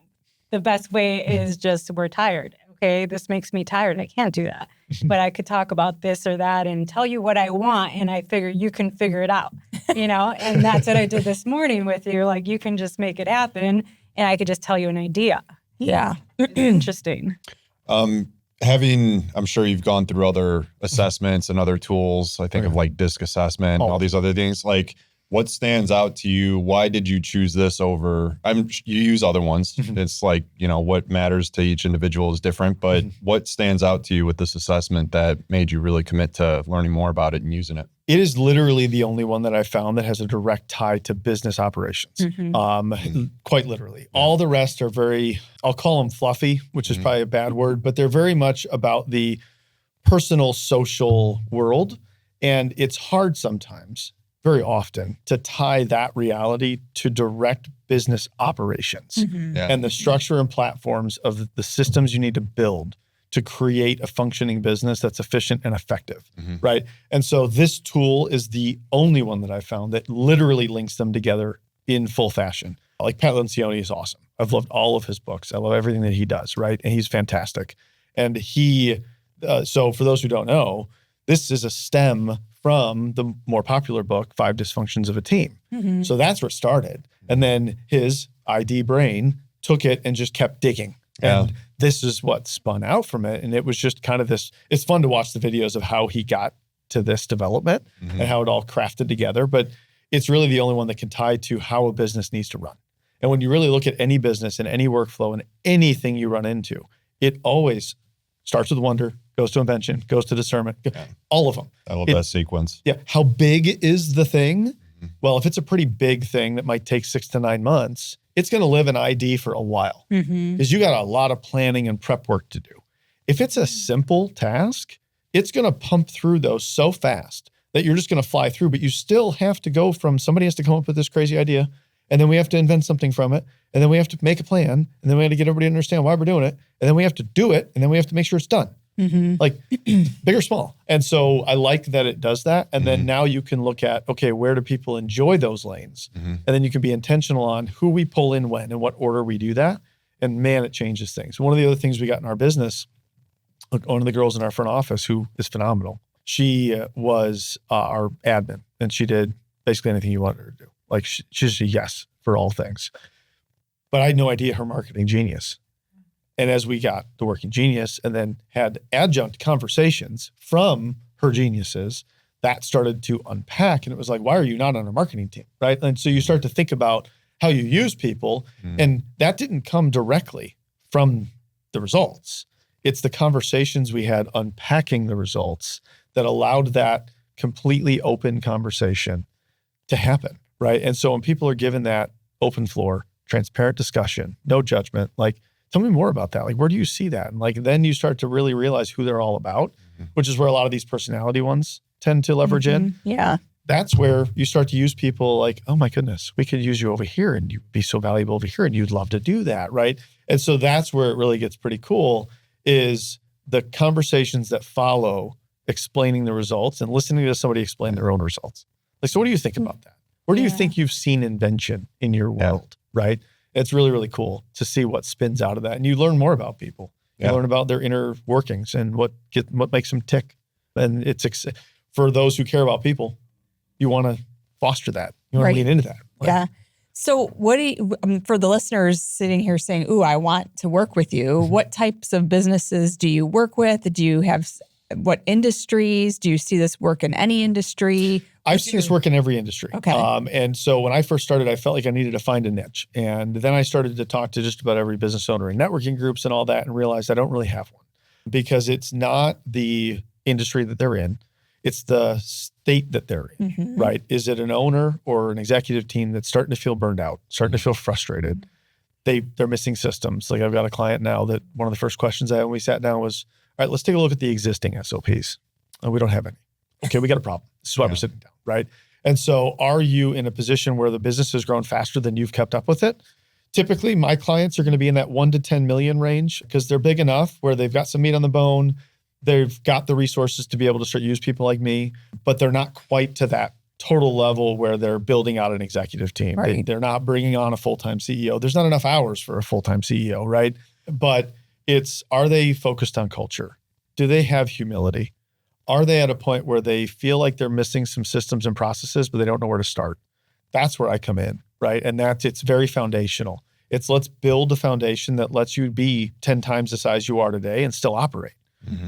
the best way is just, we're tired. Okay, this makes me tired. I can't do that. But I could talk about this or that and tell you what I want. And I figure you can figure it out, and that's what I did this morning with you. Like, you can just make it happen. And I could just tell you an idea. Yeah. Interesting. I'm sure you've gone through other assessments and other tools. I think of like DISC assessment, and all these other things. Like, what stands out to you? Why did you choose this over? You use other ones. It's like, what matters to each individual is different, but what stands out to you with this assessment that made you really commit to learning more about it and using it? It is literally the only one that I found that has a direct tie to business operations. Quite literally. All the rest are very, I'll call them fluffy, which is probably a bad word, but they're very much about the personal, social world. And it's hard sometimes, very often, to tie that reality to direct business operations and the structure and platforms of the systems you need to build to create a functioning business that's efficient and effective, right? And so this tool is the only one that I found that literally links them together in full fashion. Like, Pat Lencioni is awesome. I've loved all of his books. I love everything that he does, right? And he's fantastic. And so for those who don't know, this is a stem from the more popular book, 5 Dysfunctions of a Team. So that's where it started. And then his ID brain took it and just kept digging. And this is what spun out from it. And it was just kind of this, it's fun to watch the videos of how he got to this development and how it all crafted together. But it's really the only one that can tie to how a business needs to run. And when you really look at any business and any workflow and anything you run into, it always starts with wonder, goes to invention, goes to discernment, all of them. I love that sequence. Yeah. How big is the thing? Well, if it's a pretty big thing that might take 6 to 9 months, it's going to live in ID for a while because you got a lot of planning and prep work to do. If it's a simple task, it's going to pump through those so fast that you're just going to fly through, but you still have to go from somebody has to come up with this crazy idea, and then we have to invent something from it, and then we have to make a plan, and then we have to get everybody to understand why we're doing it, and then we have to do it, and then we have to make sure it's done. Like, big or small. And so I like that it does that. And then now you can look at, okay, where do people enjoy those lanes? And then you can be intentional on who we pull in when and what order we do that. And man, it changes things. One of the other things we got in our business, one of the girls in our front office who is phenomenal, she was our admin, and she did basically anything you wanted her to do. Like, she's a yes for all things. But I had no idea her marketing genius. And as we got the working genius and then had adjunct conversations from her geniuses, that started to unpack. And it was like, why are you not on a marketing team, right? And so you start to think about how you use people. And that didn't come directly from the results. It's the conversations we had unpacking the results that allowed that completely open conversation to happen, right? And so when people are given that open floor, transparent discussion, no judgment, like, tell me more about that. Like, where do you see that? And like, then you start to really realize who they're all about, which is where a lot of these personality ones tend to leverage in. Yeah. That's where you start to use people like, oh my goodness, we could use you over here and you'd be so valuable over here and you'd love to do that, right? And so that's where it really gets pretty cool, is the conversations that follow explaining the results and listening to somebody explain their own results. Like, so what do you think about that? Where do you think you've seen invention in your world, right? It's really, really cool to see what spins out of that. And you learn more about people. You learn about their inner workings and what makes them tick. And it's for those who care about people, you want to foster that. You want to lean into that. Right? Yeah. So what do you, for the listeners sitting here saying, ooh, I want to work with you, what types of businesses do you work with? Do you have, what industries? Do you see this work in any industry? I've seen this work in every industry. Okay. And so when I first started, I felt like I needed to find a niche. And then I started to talk to just about every business owner in networking groups and all that, and realized I don't really have one, because it's not the industry that they're in. It's the state that they're in, right? Is it an owner or an executive team that's starting to feel burned out, starting to feel frustrated? They're missing systems. Like, I've got a client now that one of the first questions I had when we sat down was, all right, let's take a look at the existing SOPs. We don't have any. Okay, we got a problem. This is why we're sitting down, right? And so are you in a position where the business has grown faster than you've kept up with it? Typically, my clients are going to be in that 1 to 10 million range, because they're big enough where they've got some meat on the bone. They've got the resources to be able to start use people like me, but they're not quite to that total level where they're building out an executive team. Right. They're not bringing on a full-time CEO. There's not enough hours for a full-time CEO, right? But are they focused on culture? Do they have humility? Are they at a point where they feel like they're missing some systems and processes, but they don't know where to start? That's where I come in, right? And it's very foundational. Let's build a foundation that lets you be 10 times the size you are today and still operate.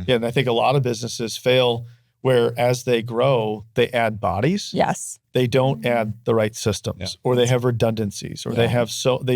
And I think a lot of businesses fail where as they grow, they add bodies. Yes. They don't add the right systems, or they have redundancies, or they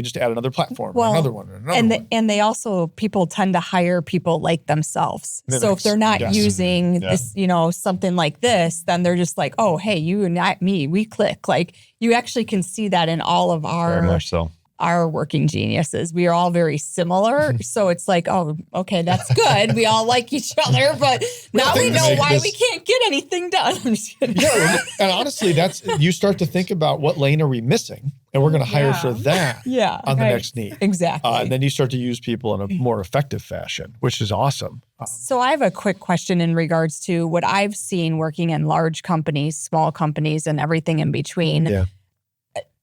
just add another platform, another one, and they also, people tend to hire people like themselves. So if they're not using this, something like this, then they're just like, oh, hey, you and not me, we click. Like you actually can see that in all of Very much so. our working geniuses. We are all very similar. So it's like, oh, okay, that's good. We all like each other, but now we know why we can't get anything done. I'm just kidding. Yeah, and honestly, you start to think about what lane are we missing, and we're going to hire for that on the next need. Exactly. And then you start to use people in a more effective fashion, which is awesome. So I have a quick question in regards to what I've seen working in large companies, small companies, and everything in between. Yeah.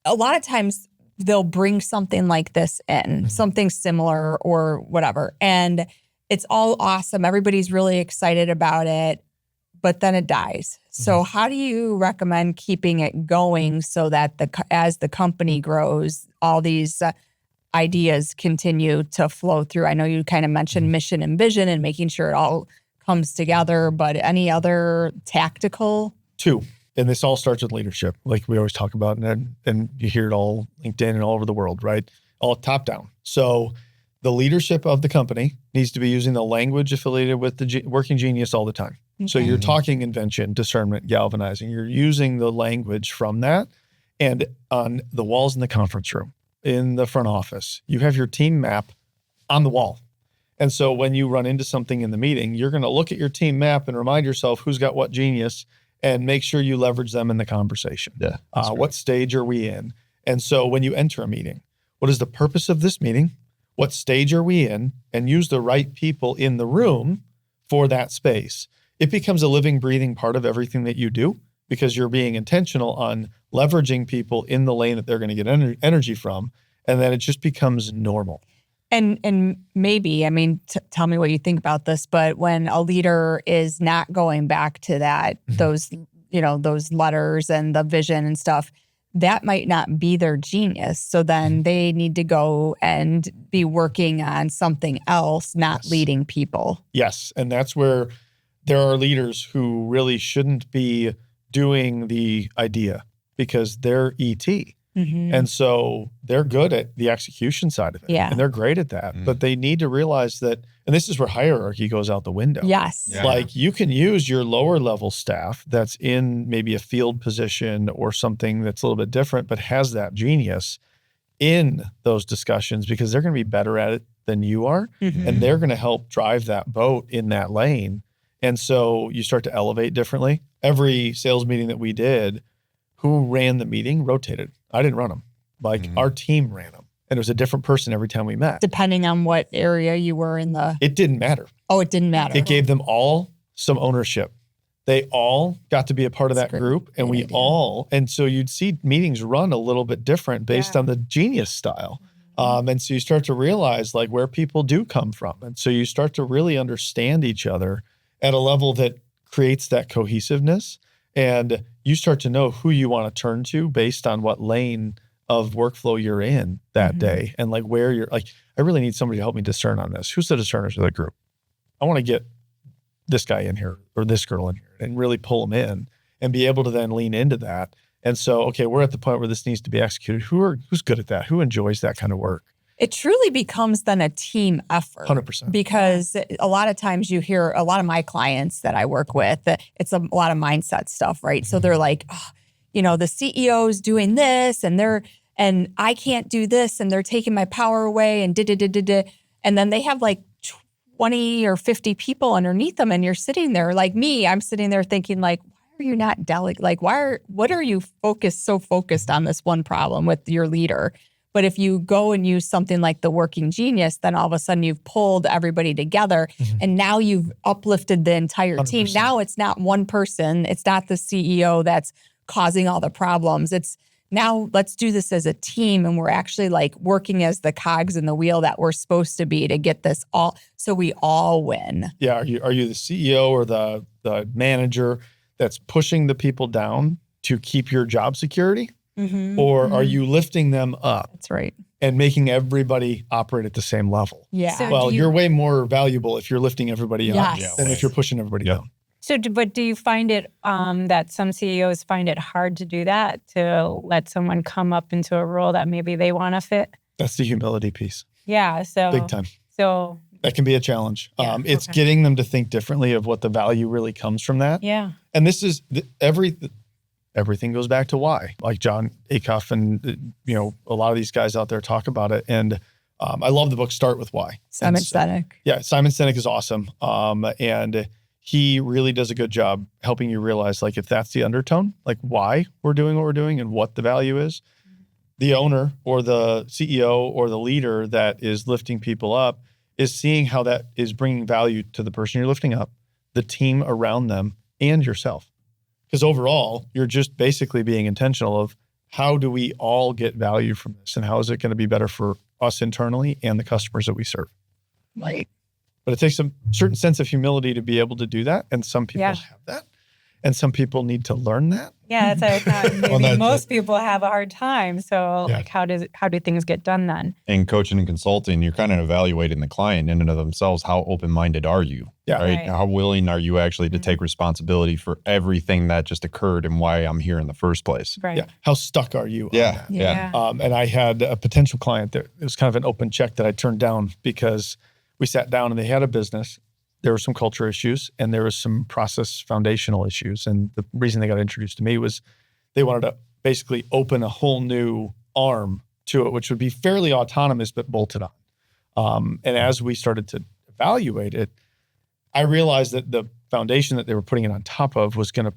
A lot of times, they'll bring something like this in, something similar or whatever. And it's all awesome. Everybody's really excited about it, but then it dies. So how do you recommend keeping it going so that as the company grows, all these ideas continue to flow through? I know you kind of mentioned mission and vision and making sure it all comes together, but any other tactical? 2. And this all starts with leadership, like we always talk about, and you hear it all LinkedIn and all over the world, right? All top down. So the leadership of the company needs to be using the language affiliated with the working genius all the time. Okay. So you're talking invention, discernment, galvanizing. You're using the language from that. And on the walls in the conference room, in the front office, you have your team map on the wall. And so when you run into something in the meeting, you're going to look at your team map and remind yourself who's got what genius, and make sure you leverage them in the conversation. Yeah. What stage are we in? And so when you enter a meeting, what is the purpose of this meeting? What stage are we in? And use the right people in the room for that space. It becomes a living, breathing part of everything that you do because you're being intentional on leveraging people in the lane that they're going to get energy from. And then it just becomes normal. And maybe, I mean, tell me what you think about this, but when a leader is not going back to that, those letters and the vision and stuff, that might not be their genius. So then they need to go and be working on something else, not leading people. Yes. And that's where there are leaders who really shouldn't be doing the idea because they're ET. And so they're good at the execution side of it. Yeah. And they're great at that. But they need to realize that, and this is where hierarchy goes out the window. Yes. Yeah. Like you can use your lower level staff that's in maybe a field position or something that's a little bit different, but has that genius in those discussions because they're going to be better at it than you are. And they're going to help drive that boat in that lane. And so you start to elevate differently. Every sales meeting that we did, who ran the meeting rotated. I didn't run them. Like our team ran them. And it was a different person every time we met. Depending on what area you were in the... It didn't matter. Oh, it didn't matter. It gave them all some ownership. They all got to be a part of that group. And and so you'd see meetings run a little bit different based on the genius style. And so you start to realize like where people do come from. And so you start to really understand each other at a level that creates that cohesiveness. And you start to know who you want to turn to based on what lane of workflow you're in that day. And like where you're like, I really need somebody to help me discern on this. Who's the discerners of the group? I want to get this guy in here or this girl in here and really pull them in and be able to then lean into that. And so, okay, we're at the point where this needs to be executed. Who's good at that? Who enjoys that kind of work? It truly becomes then a team effort. 100%. Because a lot of times you hear a lot of my clients that I work with, it's a lot of mindset stuff, right? So they're like, oh, the CEO's doing this and I can't do this and they're taking my power away and and then they have like 20 or 50 people underneath them and you're sitting there like me, I'm sitting there thinking like, why are you not like, what are you so focused on this one problem with your leader? But if you go and use something like the working genius, then all of a sudden you've pulled everybody together and now you've uplifted the entire team. 100%. Now it's not one person. It's not the CEO that's causing all the problems. It's now let's do this as a team, and we're actually like working as the cogs in the wheel that we're supposed to be to get this all, so we all win. Yeah. Are you the CEO or the manager that's pushing the people down to keep your job security? Or are you lifting them up? That's right. And making everybody operate at the same level? Yeah. So Well, you're way more valuable if you're lifting everybody up Yes. than if you're pushing everybody down. So, but do you find it that some CEOs find it hard to do that, to let someone come up into a role that maybe they want to fit? That's the humility piece. Yeah. So Big time. So That can be a challenge. Yeah, It's okay. getting them to think differently of what the value really comes from that. yeah. And this is everything goes back to why. Like John Acuff and a lot of these guys out there talk about it. And I love the book Start with Why. Simon And so- Sinek. Yeah, Simon Sinek is awesome. And he really does a good job helping you realize, like, if that's the undertone, like why we're doing what we're doing and what the value is, the owner or the CEO or the leader that is lifting people up is seeing how that is bringing value to the person you're lifting up, the team around them, and yourself. Because overall, you're just basically being intentional of how do we all get value from this, and how is it going to be better for us internally and the customers that we serve. Right. But it takes a certain sense of humility to be able to do that. And some people Yeah. have that. And some people need to learn that. Yeah, that's what I thought. Maybe that's most people have a hard time. So, Yeah. like, how do things get done then? In coaching and consulting, you're kind of evaluating the client in and of themselves. How open-minded are you? Yeah. Right? Right. How willing are you actually to Mhm. take responsibility for everything that just occurred and why I'm here in the first place? Right. Yeah. How stuck are you on Yeah. that? Yeah. And I had a potential client that it was kind of an open check that I turned down because we sat down and they had a business. There were some culture issues and there was some process foundational issues. And the reason they got introduced to me was they wanted to basically open a whole new arm to it, which would be fairly autonomous, but bolted on. And as we started to evaluate it, I realized that the foundation that they were putting it on top of was going to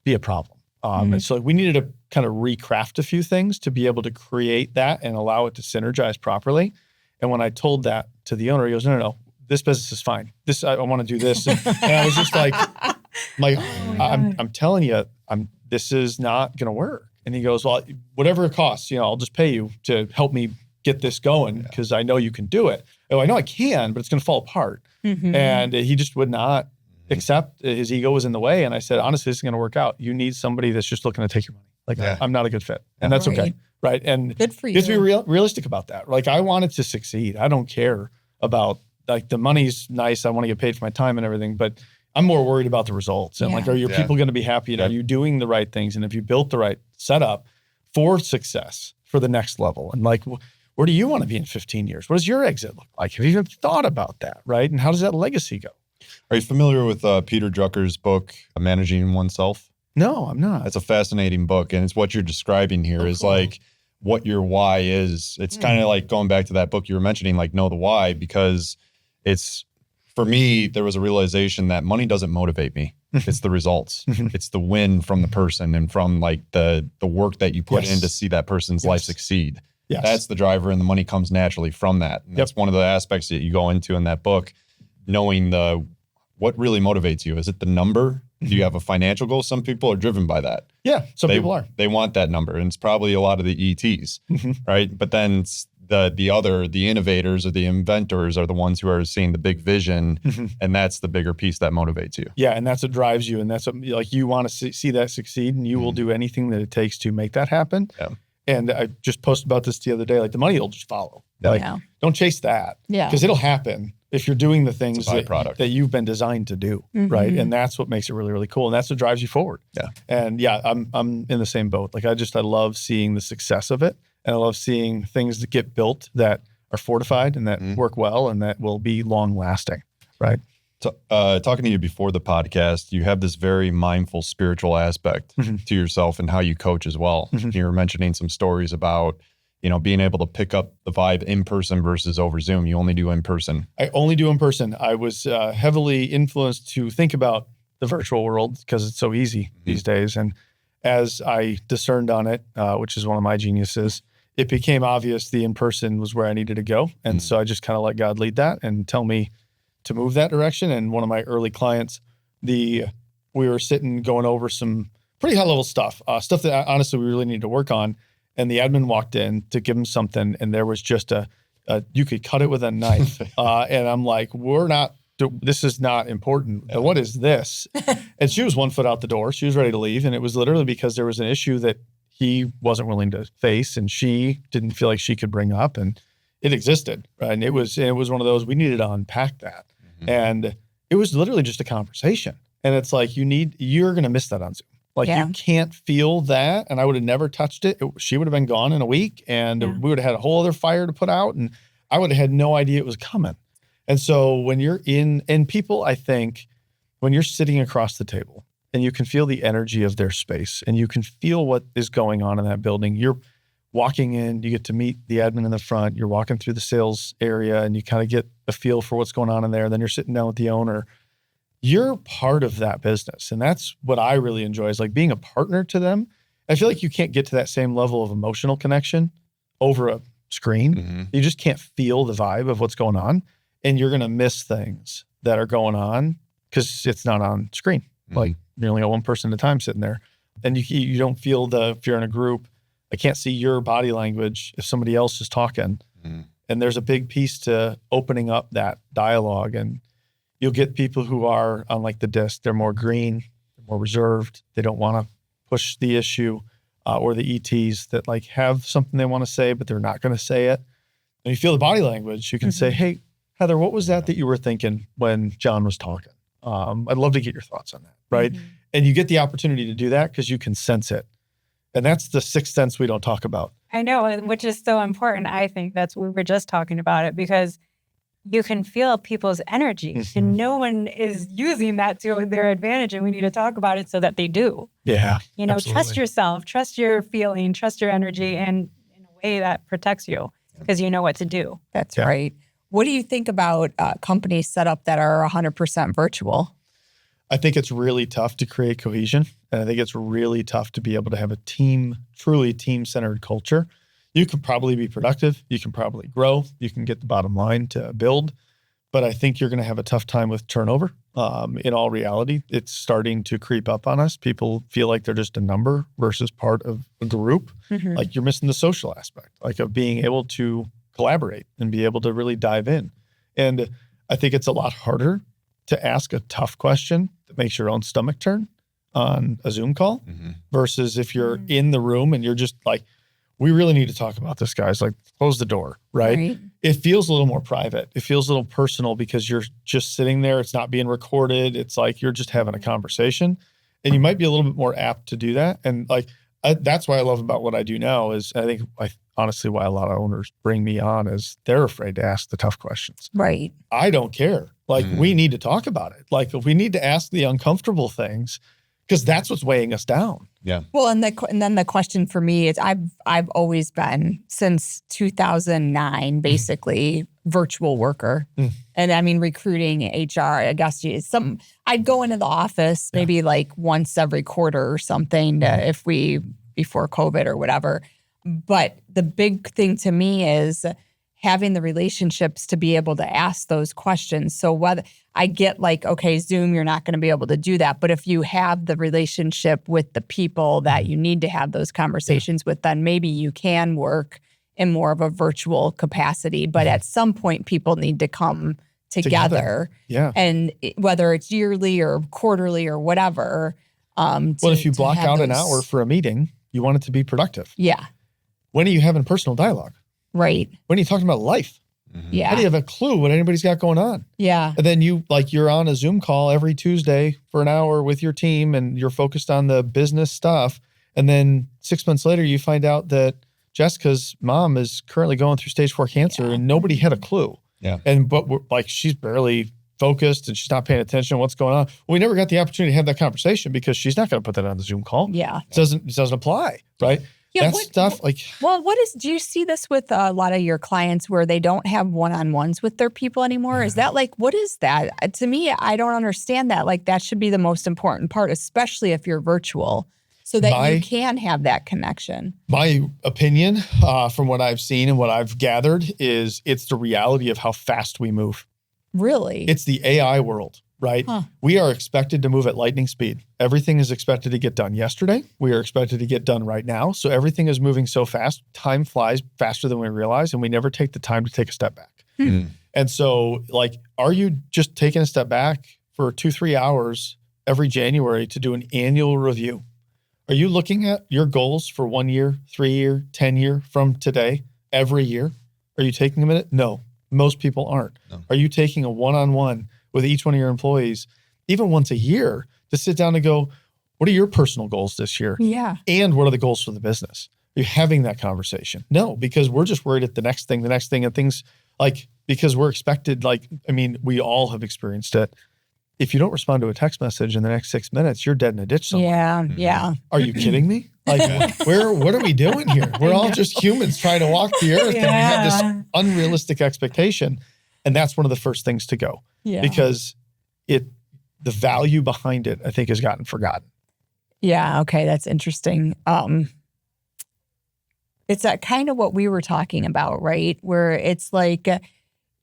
be a problem. And so we needed to kind of recraft a few things to be able to create that and allow it to synergize properly. And when I told that to the owner, he goes, no, this business is fine. I want to do this. And I was just like, I'm telling you, this is not going to work. And he goes, well, whatever it costs, I'll just pay you to help me get this going because I know you can do it. Oh, I know I can, but it's going to fall apart. And he just would not accept. His ego was in the way. And I said, honestly, this is going to work out. You need somebody that's just looking to take your money. Like, I'm not a good fit. And that's okay. Right. And Good for you. you have to be realistic about that. Like, I wanted to succeed. I don't care about, like, the money's nice. I want to get paid for my time and everything, but I'm more worried about the results. And like, are your people going to be happy? And are you doing the right things? And have you built the right setup for success for the next level? And like, where do you want to be in 15 years? What does your exit look like? Have you even thought about that? Right. And how does that legacy go? Are you familiar with Peter Drucker's book, Managing Oneself? No, I'm not. That's a fascinating book. And it's what you're describing here is like what your why is. It's kind of like going back to that book you were mentioning, like know the why, because it's, for me, there was a realization that money doesn't motivate me. It's the results. It's the win from the person and from like the work that you put in to see that person's life succeed. Yes. That's the driver, and the money comes naturally from that. And that's one of the aspects that you go into in that book, knowing what really motivates you. Is it the number? Do you have a financial goal? Some people are driven by that. Yeah, some people are. They want that number, and it's probably a lot of the ETs, right? But then it's the innovators or the inventors are the ones who are seeing the big vision, and that's the bigger piece that motivates you. Yeah, and that's what drives you, and that's what, like, you want to see that succeed, and you will do anything that it takes to make that happen. Yeah. And I just posted about this the other day. Like, the money will just follow. Like, don't chase that. Yeah. Because it'll happen if you're doing the things It's a byproduct. that you've been designed to do, right? And that's what makes it really, really cool, and that's what drives you forward. Yeah. And yeah, I'm in the same boat. Like, I love seeing the success of it, and I love seeing things that get built that are fortified and that work well and that will be long lasting, right? Talking to you before the podcast, you have this very mindful spiritual aspect to yourself and how you coach as well. You were mentioning some stories about, being able to pick up the vibe in person versus over Zoom. You only do in person. I only do in person. I was heavily influenced to think about the virtual world because it's so easy these days. And as I discerned on it, which is one of my geniuses, it became obvious the in-person was where I needed to go. And so I just kind of let God lead that and tell me to move that direction. And one of my early clients, we were sitting going over some pretty high level stuff, stuff that honestly we really need to work on. And the admin walked in to give him something, and there was just you could cut it with a knife. And I'm like, this is not important. Yeah. What is this? And she was 1 foot out the door. She was ready to leave. And it was literally because there was an issue that he wasn't willing to face and she didn't feel like she could bring up, and it existed. Right? And it was one of those, we needed to unpack that. Mm-hmm. And it was literally just a conversation. And it's like, you're going to miss that on Zoom. Like you can't feel that. And I would have never touched it. She would have been gone in a week, and we would have had a whole other fire to put out, and I would have had no idea it was coming. And so when you're and people, I think when you're sitting across the table and you can feel the energy of their space and you can feel what is going on in that building, you're walking in, you get to meet the admin in the front, you're walking through the sales area and you kind of get a feel for what's going on in there. Then you're sitting down with the owner. You're part of that business. And that's what I really enjoy, is like being a partner to them. I feel like you can't get to that same level of emotional connection over a screen. Mm-hmm. You just can't feel the vibe of what's going on. And you're going to miss things that are going on because it's not on screen. Mm-hmm. Like you only got one person at a time sitting there. And you don't feel if you're in a group, I can't see your body language if somebody else is talking. Mm-hmm. And there's a big piece to opening up that dialogue. And you'll get people who are on like the disc. They're more green, they're more reserved. They don't want to push the issue, or the ETs that like have something they want to say, but they're not going to say it. And you feel the body language. You can say, hey, Heather, what was that you were thinking when John was talking? I'd love to get your thoughts on that, right? Mm-hmm. And you get the opportunity to do that because you can sense it. And that's the sixth sense we don't talk about. I know, which is so important. I think that's we were just talking about it, because you can feel people's energy, mm-hmm. and no one is using that to their advantage. And we need to talk about it so that they do. Yeah. Absolutely. Trust yourself, trust your feeling, trust your energy, and in a way that protects you because you know what to do. That's right. What do you think about companies set up that are 100% virtual? I think it's really tough to create cohesion. And I think it's really tough to be able to have a truly team-centered culture. You can probably be productive. You can probably grow. You can get the bottom line to build. But I think you're going to have a tough time with turnover. In all reality, it's starting to creep up on us. People feel like they're just a number versus part of a group. Mm-hmm. Like you're missing the social aspect, like of being able to collaborate and be able to really dive in. And I think it's a lot harder to ask a tough question that makes your own stomach turn on a Zoom call, mm-hmm. versus if you're in the room and you're just like, we really need to talk about this, guys. Like, close the door, right? It feels a little more private. It feels a little personal because you're just sitting there. It's not being recorded. It's like you're just having a conversation, and you might be a little bit more apt to do that. And like, that's what I love about what I do now is I think honestly why a lot of owners bring me on is they're afraid to ask the tough questions. Right. I don't care. Like, we need to talk about it. Like, we need to ask the uncomfortable things, because that's what's weighing us down. Yeah. Well, and then the question for me is I've always been, since 2009, basically virtual worker. And I mean, recruiting, HR, I guess I'd go into the office maybe like once every quarter or something before COVID or whatever. But the big thing to me is having the relationships to be able to ask those questions. So whether I get like, okay, Zoom, you're not going to be able to do that. But if you have the relationship with the people that you need to have those conversations with, then maybe you can work in more of a virtual capacity. But at some point, people need to come together. Yeah. And whether it's yearly or quarterly or whatever. Well, if you block out an hour for a meeting, you want it to be productive. Yeah. When are you having personal dialogue? Right. When are you talking about life? Mm-hmm. Yeah. How do you have a clue what anybody's got going on? Yeah. And then you're on a Zoom call every Tuesday for an hour with your team and you're focused on the business stuff. And then 6 months later, you find out that Jessica's mom is currently going through stage 4 cancer and nobody had a clue. Yeah. But she's barely focused and she's not paying attention to what's going on. Well, we never got the opportunity to have that conversation because she's not going to put that on the Zoom call. Yeah. It doesn't apply. Right. Yeah, do you see this with a lot of your clients where they don't have one-on-ones with their people anymore? Yeah. Is that like, what is that? To me, I don't understand that. Like, that should be the most important part, especially if you're virtual, so that you can have that connection. My opinion, from what I've seen and what I've gathered, is it's the reality of how fast we move. Really? It's the AI world. right? We are expected to move at lightning speed. Everything is expected to get done yesterday. We are expected to get done right now. So everything is moving so fast. Time flies faster than we realize, and we never take the time to take a step back. And so, like, are you just taking a step back for 2-3 hours every January to do an annual review? Are you looking at your goals for 1 year, 3 year, 10 year from today, every year? Are you taking a minute? No, most people aren't. No. Are you taking a one-on-one with each one of your employees, even once a year, to sit down and go, what are your personal goals this year? Yeah. And what are the goals for the business? Are you having that conversation? No, because we're just worried at the next thing, and things like, because we're expected, like, I mean, we all have experienced it. If you don't respond to a text message in the next 6 minutes, you're dead in a ditch somewhere. Yeah, yeah. Are you kidding me? Like, what are we doing here? We're all just humans trying to walk the earth, and we have this unrealistic expectation. And that's one of the first things to go. Yeah. Because the value behind it, I think, has gotten forgotten. Yeah, okay, that's interesting. It's that kind of what we were talking about, right? Where it's like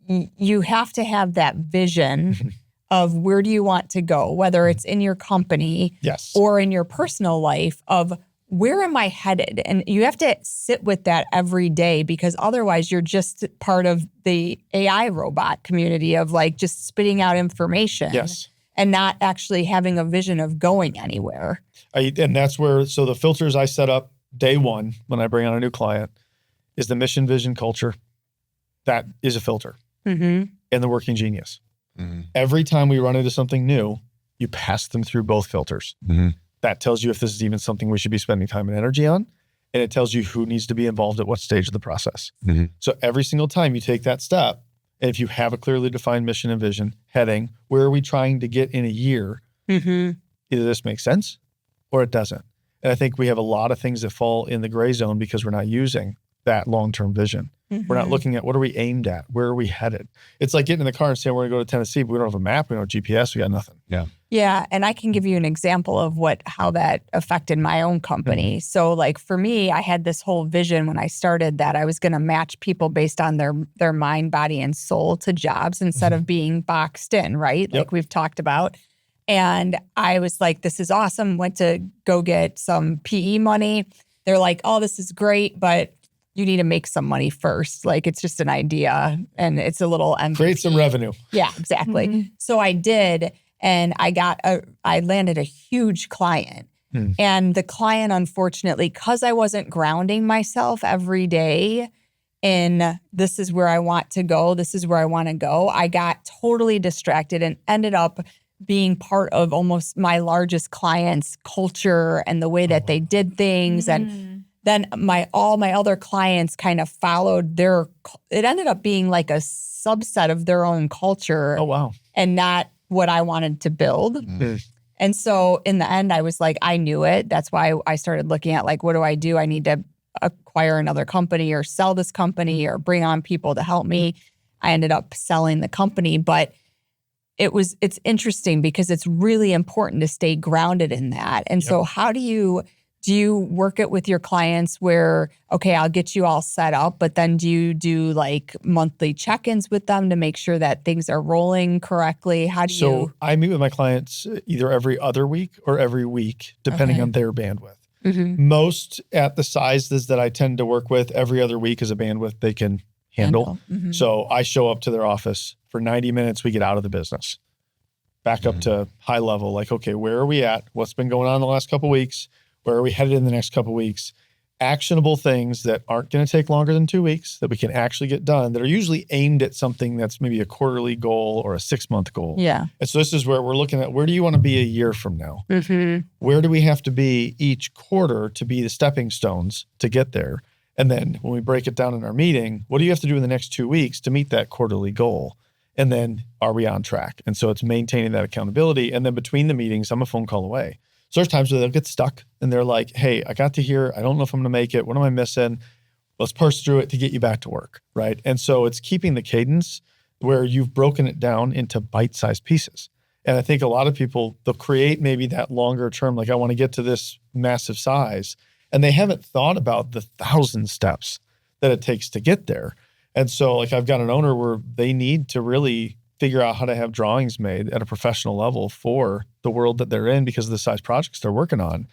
you have to have that vision of where do you want to go, whether it's in your company or in your personal life, of where am I headed? And you have to sit with that every day, because otherwise you're just part of the AI robot community of like just spitting out information and not actually having a vision of going anywhere. And that's where, so the filters I set up day one when I bring on a new client is the mission, vision, culture. That is a filter. And the working genius. Every time we run into something new, you pass them through both filters. That tells you if this is even something we should be spending time and energy on. And it tells you who needs to be involved at what stage of the process. So every single time you take that step, and if you have a clearly defined mission and vision, heading, where are we trying to get in a year? Either this makes sense or it doesn't. And I think we have a lot of things that fall in the gray zone because we're not using that long-term vision. We're not looking at what are we aimed at? Where are we headed? It's like getting in the car and saying we're going to go to Tennessee, but we don't have a map. We don't have GPS. We got nothing. Yeah. And I can give you an example of how that affected my own company. So like for me, I had this whole vision when I started that I was going to match people based on their mind, body, and soul to jobs instead of being boxed in, right? Like we've talked about. And I was like, this is awesome. Went to go get some PE money. They're like, oh, this is great, but you need to make some money first. Like, it's just an idea and it's a little MVP. Create some revenue. Yeah, exactly. So I did, and I landed a huge client. And the client, unfortunately, because I wasn't grounding myself every day in this is where I want to go, this is where I want to go, I got totally distracted and ended up being part of almost my largest client's culture and the way that they did things. And then all my other clients kind of followed it ended up being like a subset of their own culture. Oh, wow. And not what I wanted to build. And so in the end, I was like, I knew it. That's why I started looking at like, what do I do? I need to acquire another company or sell this company or bring on people to help me. I ended up selling the company, but it's interesting because it's really important to stay grounded in that. And so how do you work it with your clients where, okay, I'll get you all set up, but then do you do like monthly check-ins with them to make sure that things are rolling correctly? So I meet with my clients either every other week or every week, depending on their bandwidth. Most at the sizes that I tend to work with, every other week is a bandwidth they can handle. So I show up to their office for 90 minutes, we get out of the business. Back up to high level, like, okay, where are we at? What's been going on the last couple of weeks? Where are we headed in the next couple of weeks? Actionable things that aren't going to take longer than 2 weeks that we can actually get done that are usually aimed at something that's maybe a quarterly goal or a 6-month goal. Yeah. And so this is where we're looking at, where do you want to be a year from now? Where do we have to be each quarter to be the stepping stones to get there? And then when we break it down in our meeting, what do you have to do in the next 2 weeks to meet that quarterly goal? And then are we on track? And so it's maintaining that accountability. And then between the meetings, I'm a phone call away. So there's times where they'll get stuck and they're like, hey, I got to here. I don't know if I'm going to make it. What am I missing? Let's parse through it to get you back to work, right? And so it's keeping the cadence where you've broken it down into bite-sized pieces. And I think a lot of people, they'll create maybe that longer term, like I want to get to this massive size. And they haven't thought about the 1,000 steps that it takes to get there. And so like I've got an owner where they need to really figure out how to have drawings made at a professional level for the world that they're in because of the size projects they're working on.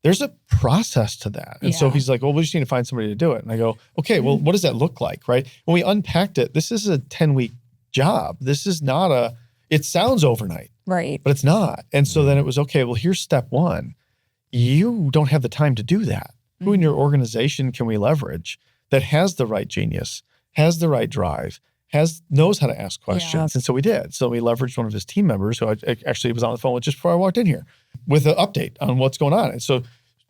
There's a process to that. And so he's like, well, we just need to find somebody to do it. And I go, okay, well, what does that look like, right? When we unpacked it, this is a 10-week job. This is not it sounds overnight, Right. but it's not. And so then it was, okay, well, here's step one. You don't have the time to do that. Who in your organization can we leverage that has the right genius, has the right drive, knows how to ask questions? Yeah. And so we did. So we leveraged one of his team members who I actually was on the phone with just before I walked in here with an update on what's going on. And so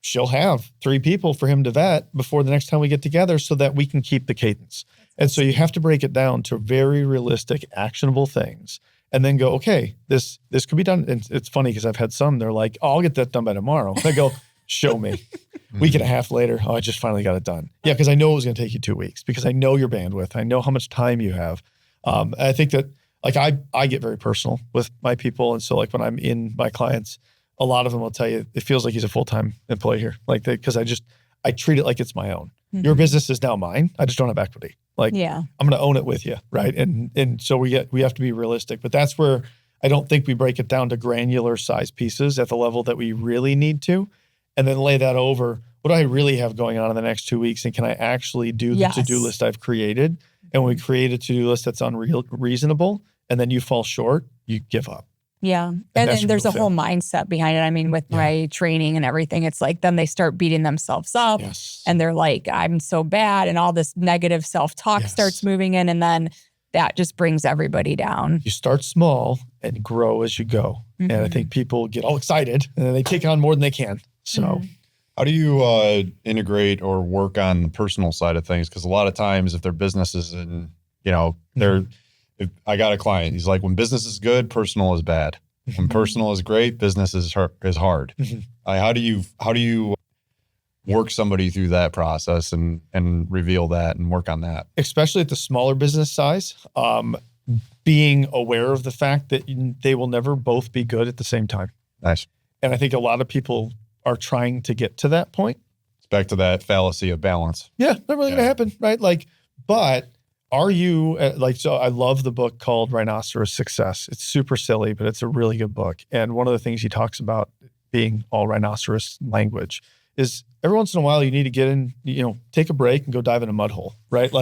she'll have 3 people for him to vet before the next time we get together so that we can keep the cadence. And so you have to break it down to very realistic, actionable things and then go, okay, this could be done. And it's funny because I've had some, they're like, oh, I'll get that done by tomorrow. And I go, show me. Week and a half later, oh, I just finally got it done. Yeah, because I know it was going to take you 2 weeks because I know your bandwidth. I know how much time you have. I think that like I get very personal with my people. And so like when I'm in my clients, a lot of them will tell you, it feels like he's a full-time employee here. Like because I treat it like it's my own. Your business is now mine. I just don't have equity. Like I'm going to own it with you. Right. And so we have to be realistic, but that's where I don't think we break it down to granular size pieces at the level that we really need to. And then lay that over, what do I really have going on in the next 2 weeks? And can I actually do the to-do list I've created? And when we create a to-do list that's unreasonable, and then you fall short, you give up. Yeah. And then there's a whole mindset behind it. I mean, with my training and everything, it's like then they start beating themselves up and they're like, I'm so bad. And all this negative self-talk starts moving in. And then that just brings everybody down. You start small and grow as you go. And I think people get all excited and then they take on more than they can. So how do you integrate or work on the personal side of things? Because a lot of times if their business is in, if I got a client, he's like, when business is good, personal is bad. When personal is great, business is hard. How do you work somebody through that process and reveal that and work on that? Especially at the smaller business size, being aware of the fact that they will never both be good at the same time. Nice. And I think a lot of people are trying to get to that point. It's back to that fallacy of balance. Yeah, not really going to happen, right? Like, but are you so I love the book called Rhinoceros Success. It's super silly, but it's a really good book. And one of the things he talks about being all rhinoceros language is every once in a while you need to get in, take a break and go dive in a mud hole, right?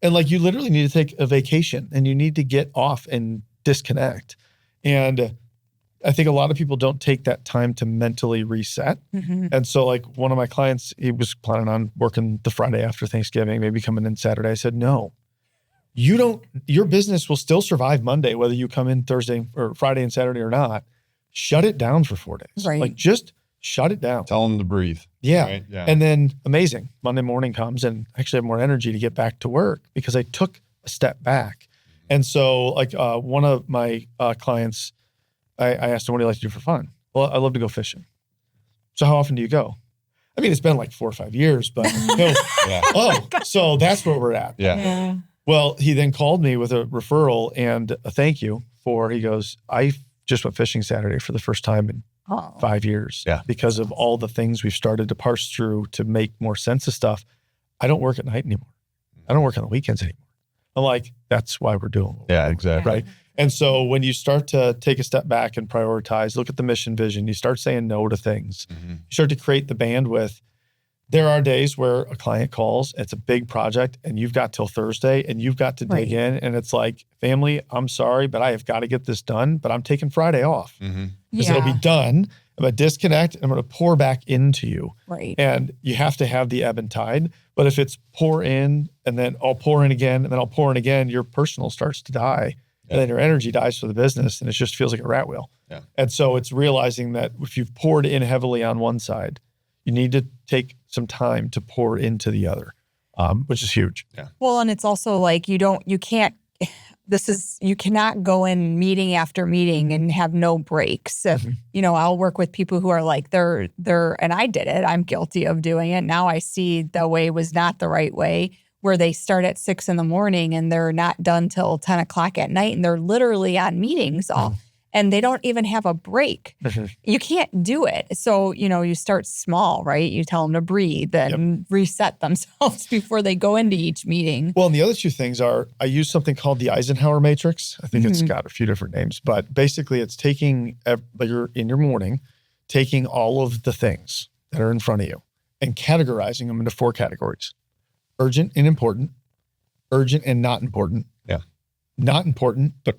And you literally need to take a vacation and you need to get off and disconnect. And I think a lot of people don't take that time to mentally reset. And so like one of my clients, he was planning on working the Friday after Thanksgiving, maybe coming in Saturday. I said, no, your business will still survive Monday, whether you come in Thursday or Friday and Saturday or not. Shut it down for 4 days. Right. Like just shut it down. Tell them to breathe. Yeah. Right? Yeah. And then amazing. Monday morning comes and I actually have more energy to get back to work because I took a step back. And so like one of my clients, I asked him, what do you like to do for fun? Well, I love to go fishing. So how often do you go? I mean, it's been like 4 or 5 years, but so that's where we're at. Yeah. Well, he then called me with a referral and a thank you he goes, I just went fishing Saturday for the first time in 5 years because of all the things we've started to parse through to make more sense of stuff. I don't work at night anymore. I don't work on the weekends anymore. I'm like, that's why we're doing what we're doing, exactly. Right. And so when you start to take a step back and prioritize, look at the mission vision, you start saying no to things, you start to create the bandwidth. There are days where a client calls, it's a big project and you've got till Thursday and you've got to dig in and it's like, family, I'm sorry, but I have got to get this done, but I'm taking Friday off because it'll be done. I'm going to disconnect and I'm going to pour back into you. Right. And you have to have the ebb and tide. But if it's pour in and then I'll pour in again and then I'll pour in again, your personal starts to die. And then your energy dies for the business and it just feels like a rat wheel. Yeah. And so it's realizing that if you've poured in heavily on one side, you need to take some time to pour into the other, which is huge. Yeah. Well, and it's also like you cannot go in meeting after meeting and have no breaks. I'll work with people who are like, they're, and I did it. I'm guilty of doing it. Now I see the way was not the right way, where they start at 6 a.m. and they're not done till 10 o'clock at night and they're literally on meetings all. and they don't even have a break. You can't do it. So, you start small, right? You tell them to breathe and reset themselves before they go into each meeting. Well, and the other two things are, I use something called the Eisenhower matrix. I think it's got a few different names, but basically it's taking, in your morning, taking all of the things that are in front of you and categorizing them into 4 categories: urgent and important, urgent and not important, not important, but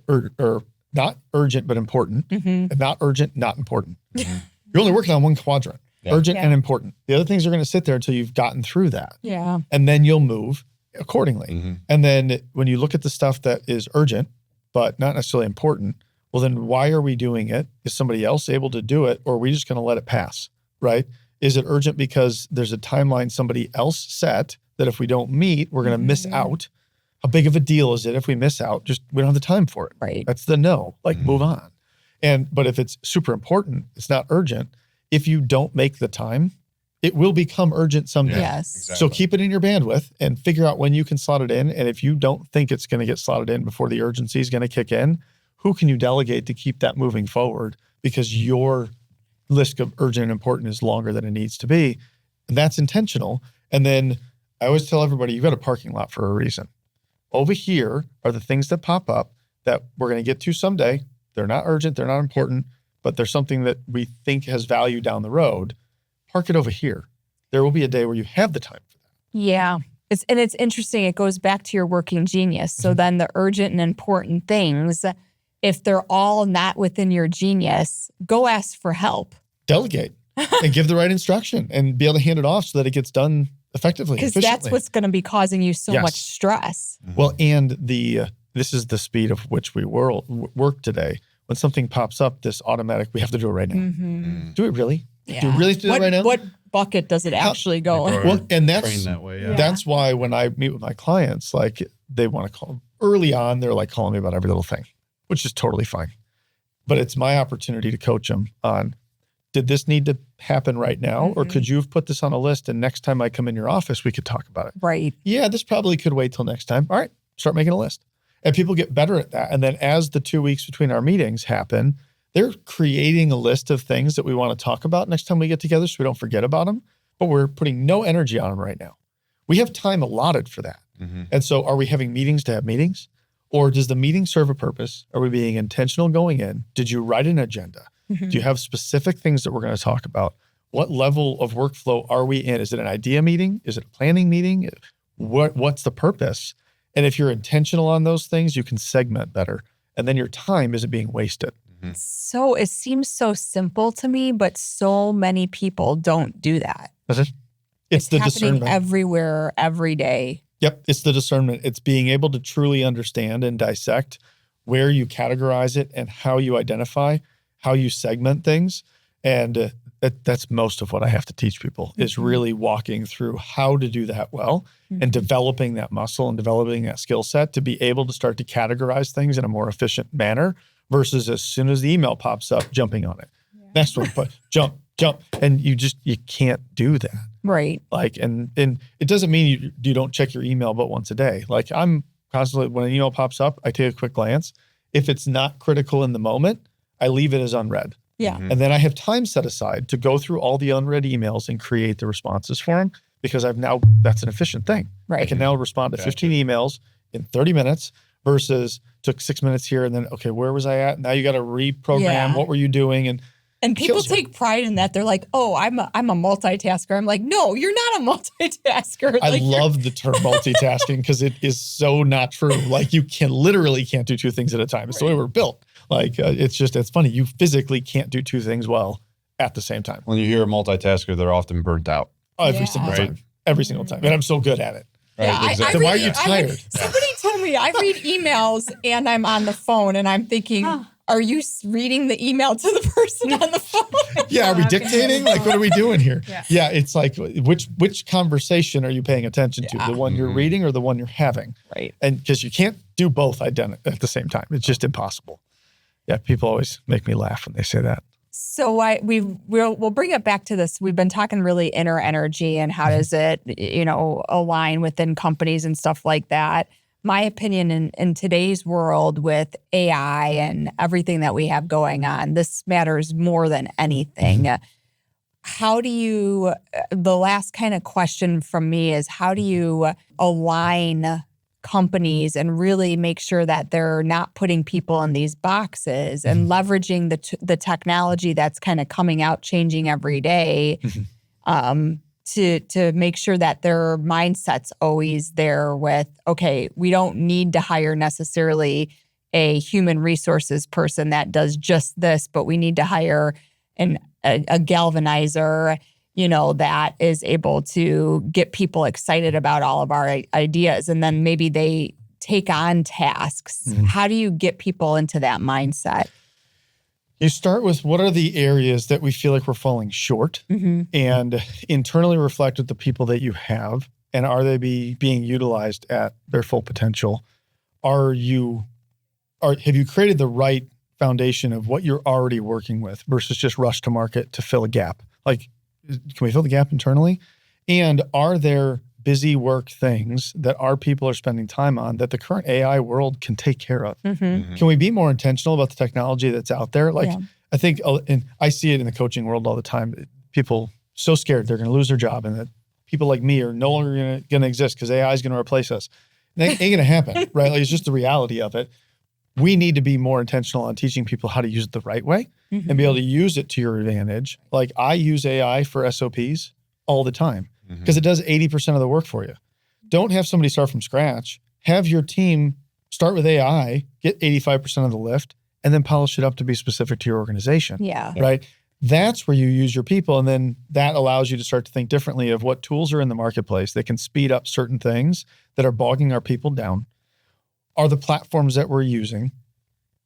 not urgent, but important, and not urgent, not important. You're only working on one quadrant, urgent and important. The other things are going to sit there until you've gotten through that. Yeah. And then you'll move accordingly. And then when you look at the stuff that is urgent, but not necessarily important, well, then why are we doing it? Is somebody else able to do it, or are we just going to let it pass, right? Is it urgent because there's a timeline somebody else set that if we don't meet, we're going to miss out? How big of a deal is it if we miss out? Just, we don't have the time for it. Right. That's the no, move on. But if it's super important, it's not urgent. If you don't make the time, it will become urgent someday. Yes. Exactly. So keep it in your bandwidth and figure out when you can slot it in. And if you don't think it's going to get slotted in before the urgency is going to kick in, who can you delegate to keep that moving forward? Because your list of urgent and important is longer than it needs to be. And that's intentional. And then I always tell everybody, you've got a parking lot for a reason. Over here are the things that pop up that we're going to get to someday. They're not urgent, they're not important, but there's something that we think has value down the road. Park it over here. There will be a day where you have the time for that. Yeah. It's interesting. It goes back to your working genius. So then the urgent and important things, if they're all not within your genius, go ask for help. Delegate and give the right instruction and be able to hand it off so that it gets done effectively. Because that's what's going to be causing you so much stress. Well, and this is the speed of which we work today. When something pops up, this automatic, we have to do it right now. Do it really? Yeah. Do we really do that right now? What bucket does it actually go in? Well, and that's that way. that's why when I meet with my clients, they want to call early on, they're calling me about every little thing, which is totally fine. But it's my opportunity to coach them on, did this need to happen right now? Or could you have put this on a list and next time I come in your office, we could talk about it? Right. Yeah, this probably could wait till next time. All right, start making a list. And people get better at that. And then as the 2 weeks between our meetings happen, they're creating a list of things that we want to talk about next time we get together so we don't forget about them. But we're putting no energy on them right now. We have time allotted for that. And so are we having meetings to have meetings? Or does the meeting serve a purpose? Are we being intentional going in? Did you write an agenda? Do you have specific things that we're going to talk about? What level of workflow are we in? Is it an idea meeting? Is it a planning meeting? What's the purpose? And if you're intentional on those things, you can segment better. And then your time isn't being wasted. So it seems so simple to me, but so many people don't do that. Is it? It's the happening discernment. everywhere, every day. Yep. It's the discernment. It's being able to truly understand and dissect where you categorize it and how you identify, how you segment things. And that's most of what I have to teach people is really walking through how to do that well and developing that muscle and developing that skill set to be able to start to categorize things in a more efficient manner versus as soon as the email pops up, jumping on it. Next one, but jump. And you can't do that. Right. And it doesn't mean you don't check your email but once a day. I'm constantly, when an email pops up, I take a quick glance. If it's not critical in the moment, I leave it as unread. Yeah. And then I have time set aside to go through all the unread emails and create the responses for them because that's an efficient thing. Right. I can now respond to 15 emails in 30 minutes versus took 6 minutes here and then, okay, where was I at? Now you got to reprogram. Yeah. What were you doing? And people kills you. take pride in that. They're like, oh, I'm a multitasker. I'm like, no, you're not a multitasker. I love the term multitasking because it is so not true. You literally can't do two things at a time. It's the way we're built. It's funny. You physically can't do two things well at the same time. When you hear a multitasker, they're often burnt out. Every single time. Every single time. And I'm so good at it. Right? Yeah, Exactly. Then why are you tired? Somebody told me I read emails and I'm on the phone and I'm thinking, are you reading the email to the person on the phone? Yeah, are we dictating? What are we doing here? Yeah. It's which conversation are you paying attention to? The one you're reading or the one you're having? Right. And because you can't do both at the same time. It's just impossible. Yeah, people always make me laugh when they say that. So we'll bring it back to this. We've been talking really inner energy and how does it, align within companies and stuff like that. my opinion in today's world with AI and everything that we have going on, this matters more than anything. How do you, the last kind of question from me is, how do you align companies and really make sure that they're not putting people in these boxes and leveraging the technology that's kind of coming out, changing every day, to make sure that their mindset's always there with, okay, we don't need to hire necessarily a human resources person that does just this, but we need to hire a galvanizer, that is able to get people excited about all of our ideas. And then maybe they take on tasks. How do you get people into that mindset? You start with what are the areas that we feel like we're falling short, and internally reflect with the people that you have, and are they being utilized at their full potential? Have you created the right foundation of what you're already working with versus just rush to market to fill a gap? Like, can we fill the gap internally? And are there busy work things that our people are spending time on that the current AI world can take care of? Can we be more intentional about the technology that's out there? Like, I think, and I see it in the coaching world all the time, people so scared they're going to lose their job and that people like me are no longer going to exist because AI is going to replace us. And that ain't going to happen, right? Like, it's just the reality of it. We need to be more intentional on teaching people how to use it the right way and be able to use it to your advantage. Like, I use AI for SOPs all the time because it does 80% of the work for you. Don't have somebody start from scratch. Have your team start with AI, get 85% of the lift, and then polish it up to be specific to your organization. Yeah. Right? That's where you use your people. And then that allows you to start to think differently of what tools are in the marketplace that can speed up certain things that are bogging our people down. Are the platforms that we're using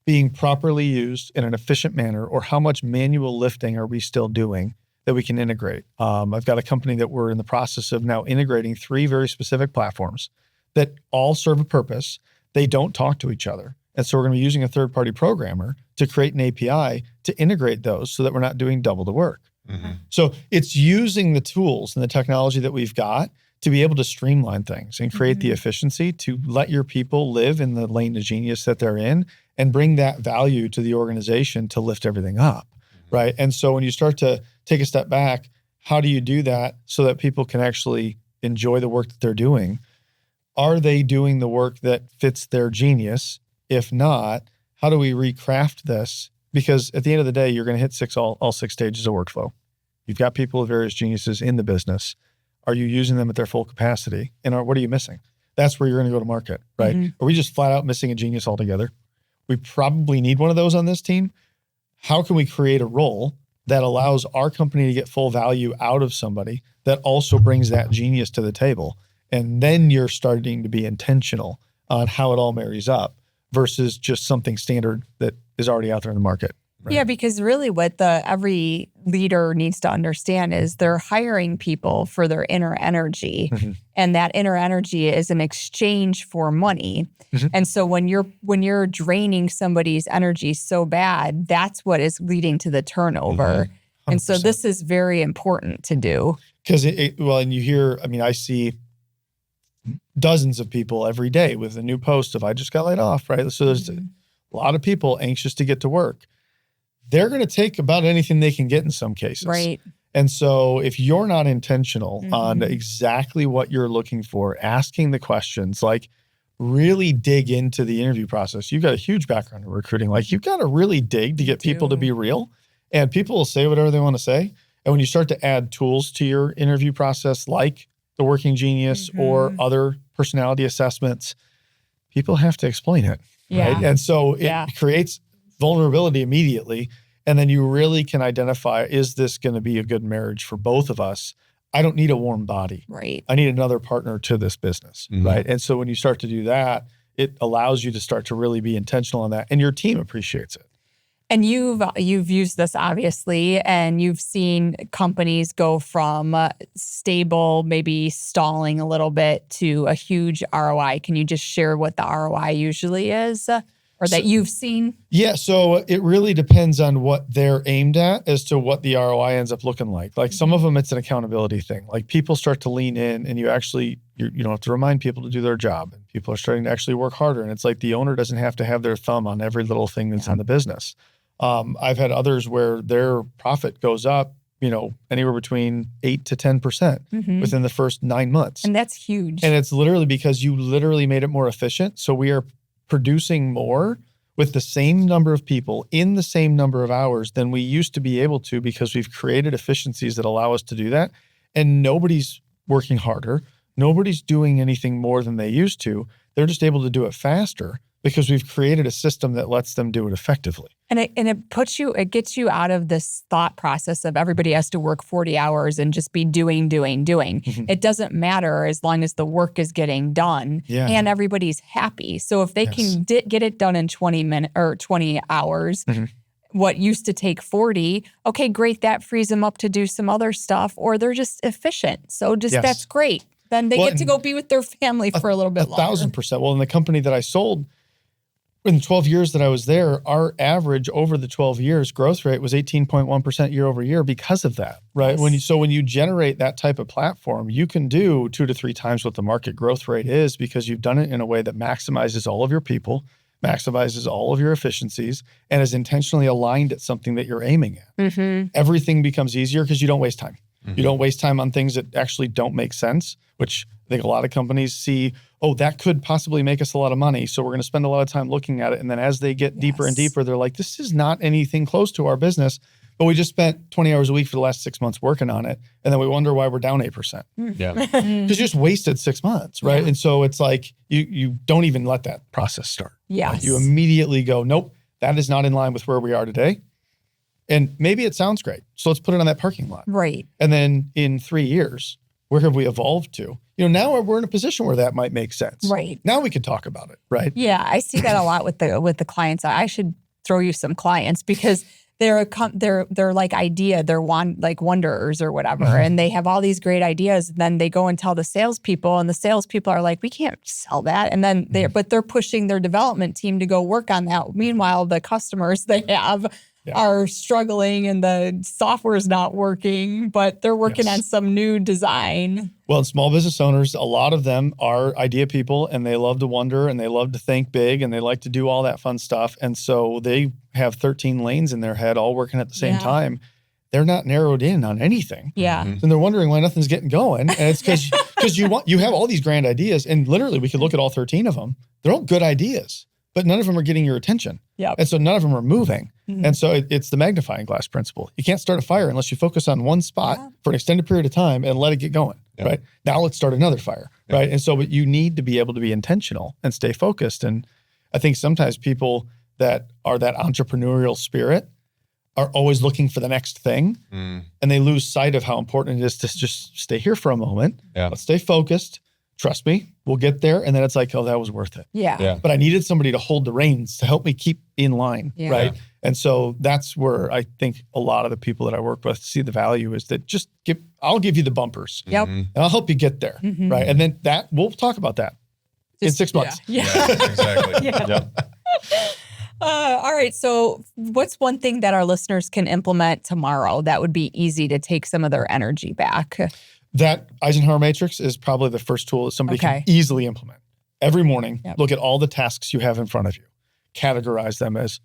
being properly used in an efficient manner, or how much manual lifting are we still doing that we can integrate? I've got a company that we're in the process of now integrating 3 very specific platforms that all serve a purpose. They don't talk to each other. And so we're going to be using a third-party programmer to create an API to integrate those so that we're not doing double the work. So it's using the tools and the technology that we've got to be able to streamline things and create the efficiency to let your people live in the lane of genius that they're in and bring that value to the organization to lift everything up, right? And so when you start to take a step back, how do you do that so that people can actually enjoy the work that they're doing? Are they doing the work that fits their genius? If not, how do we recraft this? Because at the end of the day, you're going to hit all 6 stages of workflow. You've got people with various geniuses in the business. Are you using them at their full capacity? And what are you missing? That's where you're going to go to market, right? Are we just flat out missing a genius altogether? We probably need one of those on this team. How can we create a role that allows our company to get full value out of somebody that also brings that genius to the table? And then you're starting to be intentional on how it all marries up versus just something standard that is already out there in the market. Right? Yeah, because really what every leader needs to understand is they're hiring people for their inner energy. And that inner energy is an exchange for money. And so when you're draining somebody's energy so bad, that's what is leading to the turnover. And so this is very important to do. Because and you hear, I see dozens of people every day with a new post of, I just got laid off, right? So there's a lot of people anxious to get to work. They're going to take about anything they can get in some cases. Right. And so if you're not intentional on exactly what you're looking for, asking the questions, like really dig into the interview process. You've got a huge background in recruiting. Like, you've got to really dig to get people to be real, and people will say whatever they want to say. And when you start to add tools to your interview process, like the Working Genius or other personality assessments, people have to explain it. Right. And so it creates vulnerability immediately. And then you really can identify, is this going to be a good marriage for both of us? I don't need a warm body. Right. I need another partner to this business. Right. And so when you start to do that, it allows you to start to really be intentional on that, and your team appreciates it. And you've used this obviously, and you've seen companies go from stable, maybe stalling a little bit, to a huge ROI. Can you just share what the ROI usually is? or that you've seen? Yeah, so it really depends on what they're aimed at as to what the ROI ends up looking like. Like some of them, it's an accountability thing. Like people start to lean in and you don't have to remind people to do their job. And people are starting to actually work harder. And it's like the owner doesn't have to have their thumb on every little thing that's in the business. I've had others where their profit goes up, anywhere between 8 to 10% within the first 9 months. And that's huge. And it's literally because you literally made it more efficient. So we are producing more with the same number of people in the same number of hours than we used to be able to, because we've created efficiencies that allow us to do that. And nobody's working harder. Nobody's doing anything more than they used to. They're just able to do it faster because we've created a system that lets them do it effectively. And it gets you out of this thought process of everybody has to work 40 hours and just be doing. It doesn't matter as long as the work is getting done and everybody's happy. So if they can get it done in 20 minutes or 20 hours, what used to take 40, okay, great. That frees them up to do some other stuff, or they're just efficient. So that's great. Then they get to go be with their family for a little bit longer. 1,000%. Well, in the company that I sold, in the 12 years that I was there, our average over the 12 years growth rate was 18.1% year over year because of that, right? Yes. When you generate that type of platform, you can do 2 to 3 times what the market growth rate is because you've done it in a way that maximizes all of your people, maximizes all of your efficiencies, and is intentionally aligned at something that you're aiming at. Everything becomes easier because you don't waste time. You don't waste time on things that actually don't make sense, which I think a lot of companies see, oh, that could possibly make us a lot of money, so we're going to spend a lot of time looking at it. And then as they get deeper and deeper, they're like, this is not anything close to our business, but we just spent 20 hours a week for the last 6 months working on it. And then we wonder why we're down 8%. Yeah. Because you just wasted 6 months, right? Yeah. And so it's like, you don't even let that process start. Yes. Like you immediately go, nope, that is not in line with where we are today. And maybe it sounds great, so let's put it on that parking lot. Right. And then in 3 years, where have we evolved to? Now we're in a position where that might make sense. Right. Now we can talk about it, right? Yeah, I see that a lot with the clients. I should throw you some clients because they're like they're wanderers or whatever, and they have all these great ideas. And then they go and tell the salespeople, and the salespeople are like, "We can't sell that." And then they're pushing their development team to go work on that. Meanwhile, the customers they have are struggling and the software is not working, but they're working on some new design. Well, and small business owners, a lot of them are idea people, and they love to wonder and they love to think big and they like to do all that fun stuff. And so they have 13 lanes in their head all working at the same time. They're not narrowed in on anything. Yeah. And they're wondering why nothing's getting going. And it's because you have all these grand ideas, and literally we could look at all 13 of them. They're all good ideas, but none of them are getting your attention. Yep. And so none of them are moving. And so it's the magnifying glass principle. You can't start a fire unless you focus on one spot for an extended period of time and let it get going, right? Now let's start another fire, right? And so you need to be able to be intentional and stay focused. And I think sometimes people that are that entrepreneurial spirit are always looking for the next thing, and they lose sight of how important it is to just stay here for a moment. Let's stay focused. Trust me, we'll get there. And then it's like, oh, that was worth it. Yeah. But I needed somebody to hold the reins to help me keep in line, right? And so that's where I think a lot of the people that I work with see the value is that I'll give you the bumpers. Yep. And I'll help you get there, right? And then we'll talk about that in 6 months. Yeah, exactly. Yep. All right. So what's one thing that our listeners can implement tomorrow that would be easy to take some of their energy back? That Eisenhower matrix is probably the first tool that somebody can easily implement. Every morning, look at all the tasks you have in front of you. Categorize them as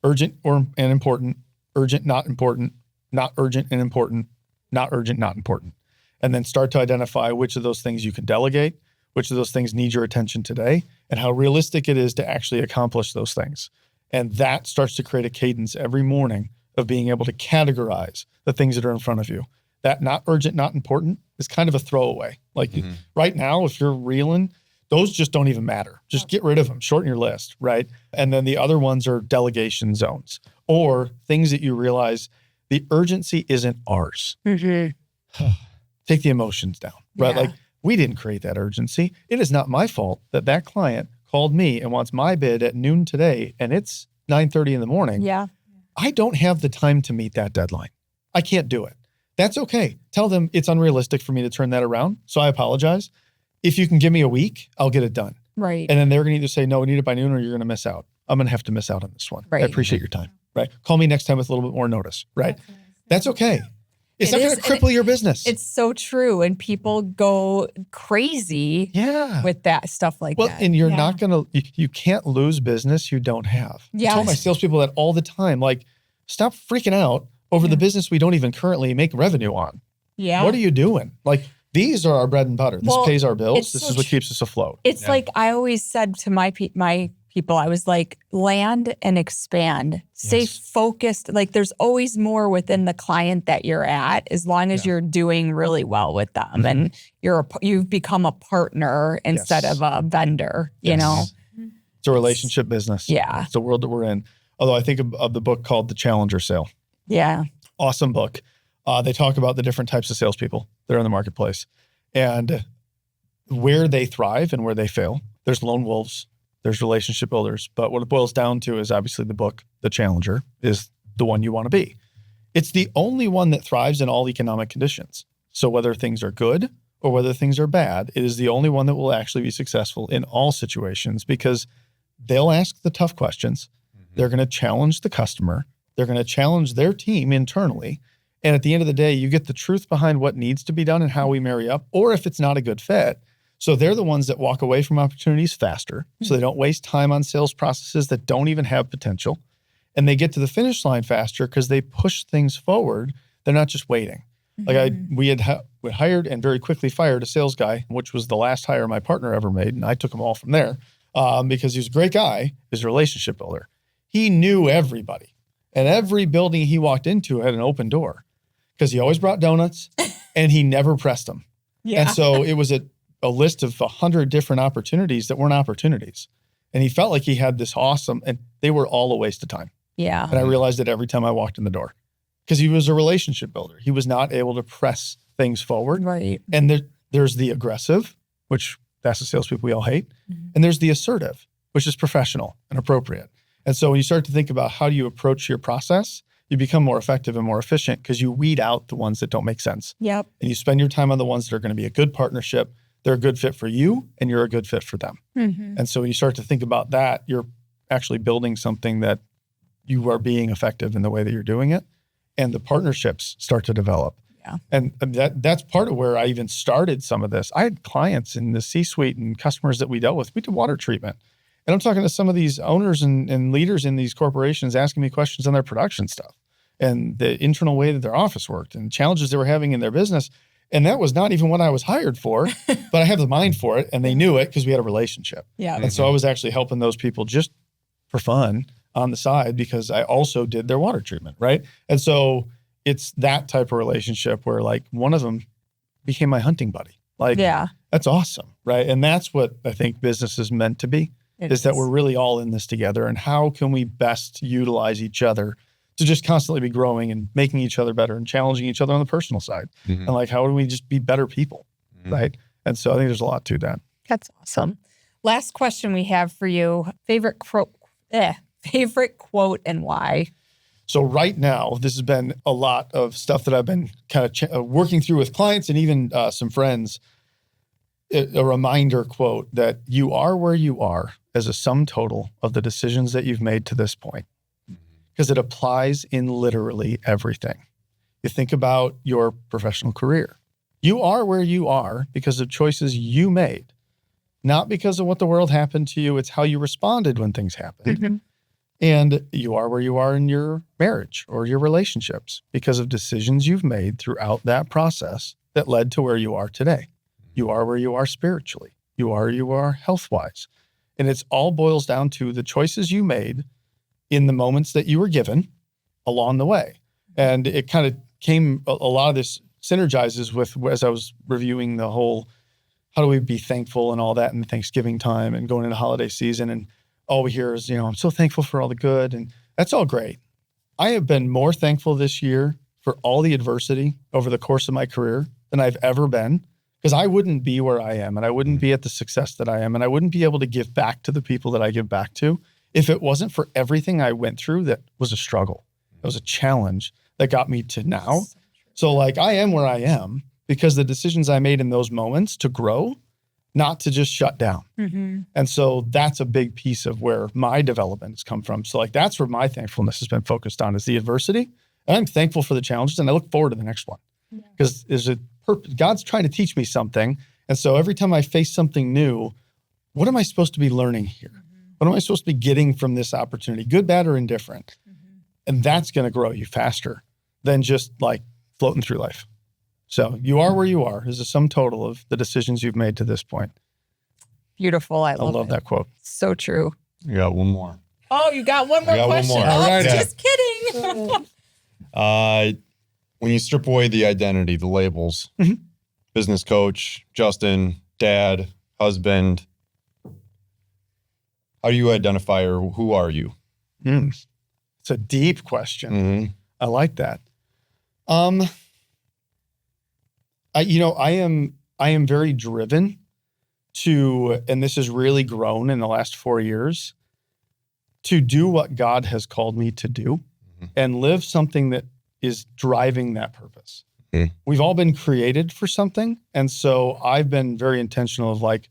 urgent and important, urgent, not important, not urgent and important, not urgent, not important. And then start to identify which of those things you can delegate, which of those things need your attention today, and how realistic it is to actually accomplish those things. And that starts to create a cadence every morning of being able to categorize the things that are in front of you. That not urgent, not important is kind of a throwaway. Like right now, if you're reeling, those just don't even matter. Just get rid of them, shorten your list, right? And then the other ones are delegation zones or things that you realize the urgency isn't ours. Take the emotions down, right? Like we didn't create that urgency. It is not my fault that client called me and wants my bid at noon today and it's 9:30 in the morning. Yeah. I don't have the time to meet that deadline. I can't do it. That's okay. Tell them it's unrealistic for me to turn that around. So I apologize. If you can give me a week, I'll get it done. Right. And then they're going to either say, no, we need it by noon or you're going to miss out. I'm going to have to miss out on this one. Right. I appreciate your time. Right. Call me next time with a little bit more notice. Right. That's okay. It's It not going is, to cripple your business. It's so true. And people go crazy with that stuff like that. Well, and you're not going to, you can't lose business you don't have. I tell my salespeople that all the time, like, stop freaking out over the business we don't even currently make revenue on. Yeah. What are you doing? Like, these are our bread and butter. This pays our bills. This is what keeps us afloat. It's like I always said to my people, I was like, land and expand. Stay focused. Like there's always more within the client that you're at, as long as you're doing really well with them and you've become a partner instead of a vendor, you know? It's a relationship business. Yeah. It's the world that we're in. Although I think of the book called The Challenger Sale. Yeah. Awesome book. They talk about the different types of salespeople that are in the marketplace and where they thrive and where they fail. There's lone wolves. There's relationship builders. But what it boils down to is obviously the book, The Challenger, is the one you want to be. It's the only one that thrives in all economic conditions. So whether things are good or whether things are bad, it is the only one that will actually be successful in all situations because they'll ask the tough questions. They're going to challenge the customer. They're going to challenge their team internally. And at the end of the day, you get the truth behind what needs to be done and how we marry up, or if it's not a good fit. So they're the ones that walk away from opportunities faster. So they don't waste time on sales processes that don't even have potential. And they get to the finish line faster because they push things forward. They're not just waiting. Like we hired and very quickly fired a sales guy, which was the last hire my partner ever made. And I took him all from there because he was a great guy. He's a relationship builder. He knew everybody. And every building he walked into had an open door because he always brought donuts and he never pressed them. And so it was a list of 100 different opportunities that weren't opportunities. And he felt like he had this awesome, and they were all a waste of time. Yeah. And I realized it every time I walked in the door because he was a relationship builder. He was not able to press things forward. Right. And there's the aggressive, which that's the salespeople we all hate. And there's the assertive, which is professional and appropriate. And so when you start to think about how do you approach your process, you become more effective and more efficient because you weed out the ones that don't make sense. Yep. And you spend your time on the ones that are going to be a good partnership. They're a good fit for you and you're a good fit for them. And so when you start to think about that, you're actually building something that you are being effective in the way that you're doing it. And the partnerships start to develop. Yeah. And that's part of where I even started some of this. I had clients in the C-suite and customers that we dealt with. We did water treatment. And I'm talking to some of these owners and leaders in these corporations asking me questions on their production stuff and the internal way that their office worked and challenges they were having in their business. And that was not even what I was hired for, but I have the mind for it. And they knew it because we had a relationship. Yeah. And so I was actually helping those people just for fun on the side because I also did their water treatment, right? And so it's that type of relationship where like one of them became my hunting buddy. Like, that's awesome, right? And that's what I think business is meant to be, is that we're really all in this together. And how can we best utilize each other to just constantly be growing and making each other better and challenging each other on the personal side. And like, how do we just be better people, right? And so I think there's a lot to that. That's awesome. Last question we have for you. Favorite quote and why? So right now, this has been a lot of stuff that I've been kind of working through with clients and even some friends. A reminder quote that you are where you are as a sum total of the decisions that you've made to this point. Because it applies in literally everything. You think about your professional career. You are where you are because of choices you made, not because of what the world happened to you. It's how you responded when things happened. And you are where you are in your marriage or your relationships because of decisions you've made throughout that process that led to where you are today. You are where you are spiritually. You are where you are health-wise. And it's all boils down to the choices you made in the moments that you were given along the way. And it kind of came, a lot of this synergizes with, as I was reviewing the whole, how do we be thankful and all that in Thanksgiving time and going into holiday season. And all we hear is, I'm so thankful for all the good. And that's all great. I have been more thankful this year for all the adversity over the course of my career than I've ever been, because I wouldn't be where I am and I wouldn't be at the success that I am. And I wouldn't be able to give back to the people that I give back to if it wasn't for everything I went through that was a struggle. It was a challenge that got me to now. So like I am where I am because the decisions I made in those moments to grow not to just shut down. Mm-hmm. And so that's a big piece of where my development has come from. So like, that's where my thankfulness has been focused on, is the adversity. And I'm thankful for the challenges, and I look forward to the next one, because there's a purpose. God's trying to teach me something. And so every time I face something new, what am I supposed to be learning here? What am I supposed to be getting from this opportunity, good, bad, or indifferent? And that's going to grow you faster than just like floating through life. So you are where you are is a sum total of the decisions you've made to this point. Beautiful. I love it. That quote. So true. You got one more. Oh, you got one more question. One more. Oh, All right. just kidding. When you strip away the identity, the labels, business coach, Justin, dad, husband, how do you identify, or who are you? It's a deep question. I like that. I am very driven to, and this has really grown in the last 4 years, to do what God has called me to do and live something that is driving that purpose. We've all been created for something. And so I've been very intentional of like,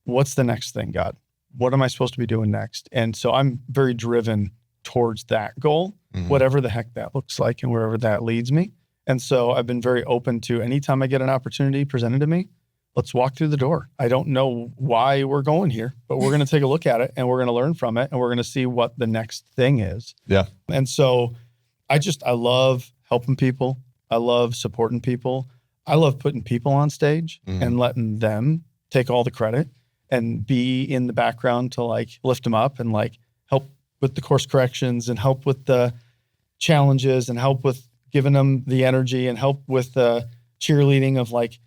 what's the next thing, God? What am I supposed to be doing next? And so I'm very driven towards that goal, whatever the heck that looks like and wherever that leads me. And so I've been very open to, anytime I get an opportunity presented to me, let's walk through the door. I don't know why we're going here, but we're going to take a look at it, and we're going to learn from it, and we're going to see what the next thing is. Yeah. And so I love helping people. I love supporting people. I love putting people on stage and letting them take all the credit and be in the background to like lift them up and like help with the course corrections and help with the challenges and help with giving them the energy and help with the cheerleading of like,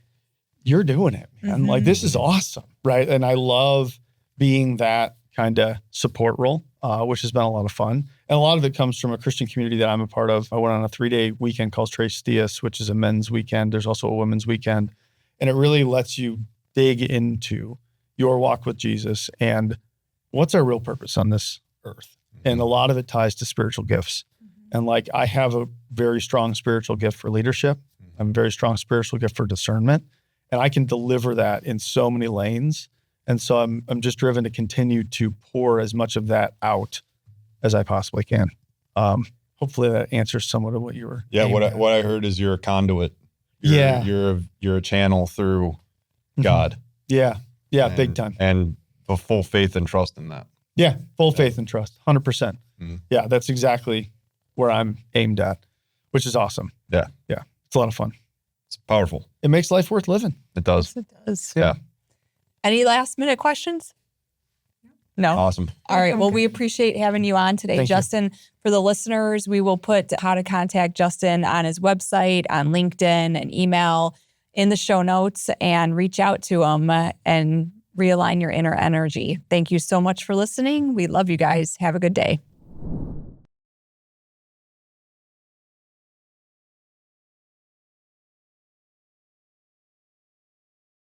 you're doing it, man. Like, this is awesome, right? And I love being that kind of support role, which has been a lot of fun. And a lot of it comes from a Christian community that I'm a part of. I went on a 3-day weekend called Tres Dias, which is a men's weekend. There's also a women's weekend. And it really lets you dig into your walk with Jesus and what's our real purpose on this earth. And a lot of it ties to spiritual gifts. And like, I have a very strong spiritual gift for leadership. I have a very strong spiritual gift for discernment. And I can deliver that in so many lanes. And so I'm just driven to continue to pour as much of that out as I possibly can. Hopefully that answers somewhat of what you were. Yeah. What I heard is you're a conduit. You're a channel through God. Yeah. Big time. And a full faith and trust in that. Yeah. Full faith and trust. 100%. Yeah. That's exactly where I'm aimed at, which is awesome. Yeah. It's a lot of fun. It's powerful. It makes life worth living. It does. Yes, it does. Yeah. Any last minute questions? No. Awesome. All right. Well, we appreciate having you on today, Thank you. Justin. For the listeners, we will put how to contact Justin on his website, on LinkedIn, and email in the show notes, and reach out to him and realign your inner energy. Thank you so much for listening. We love you guys. Have a good day.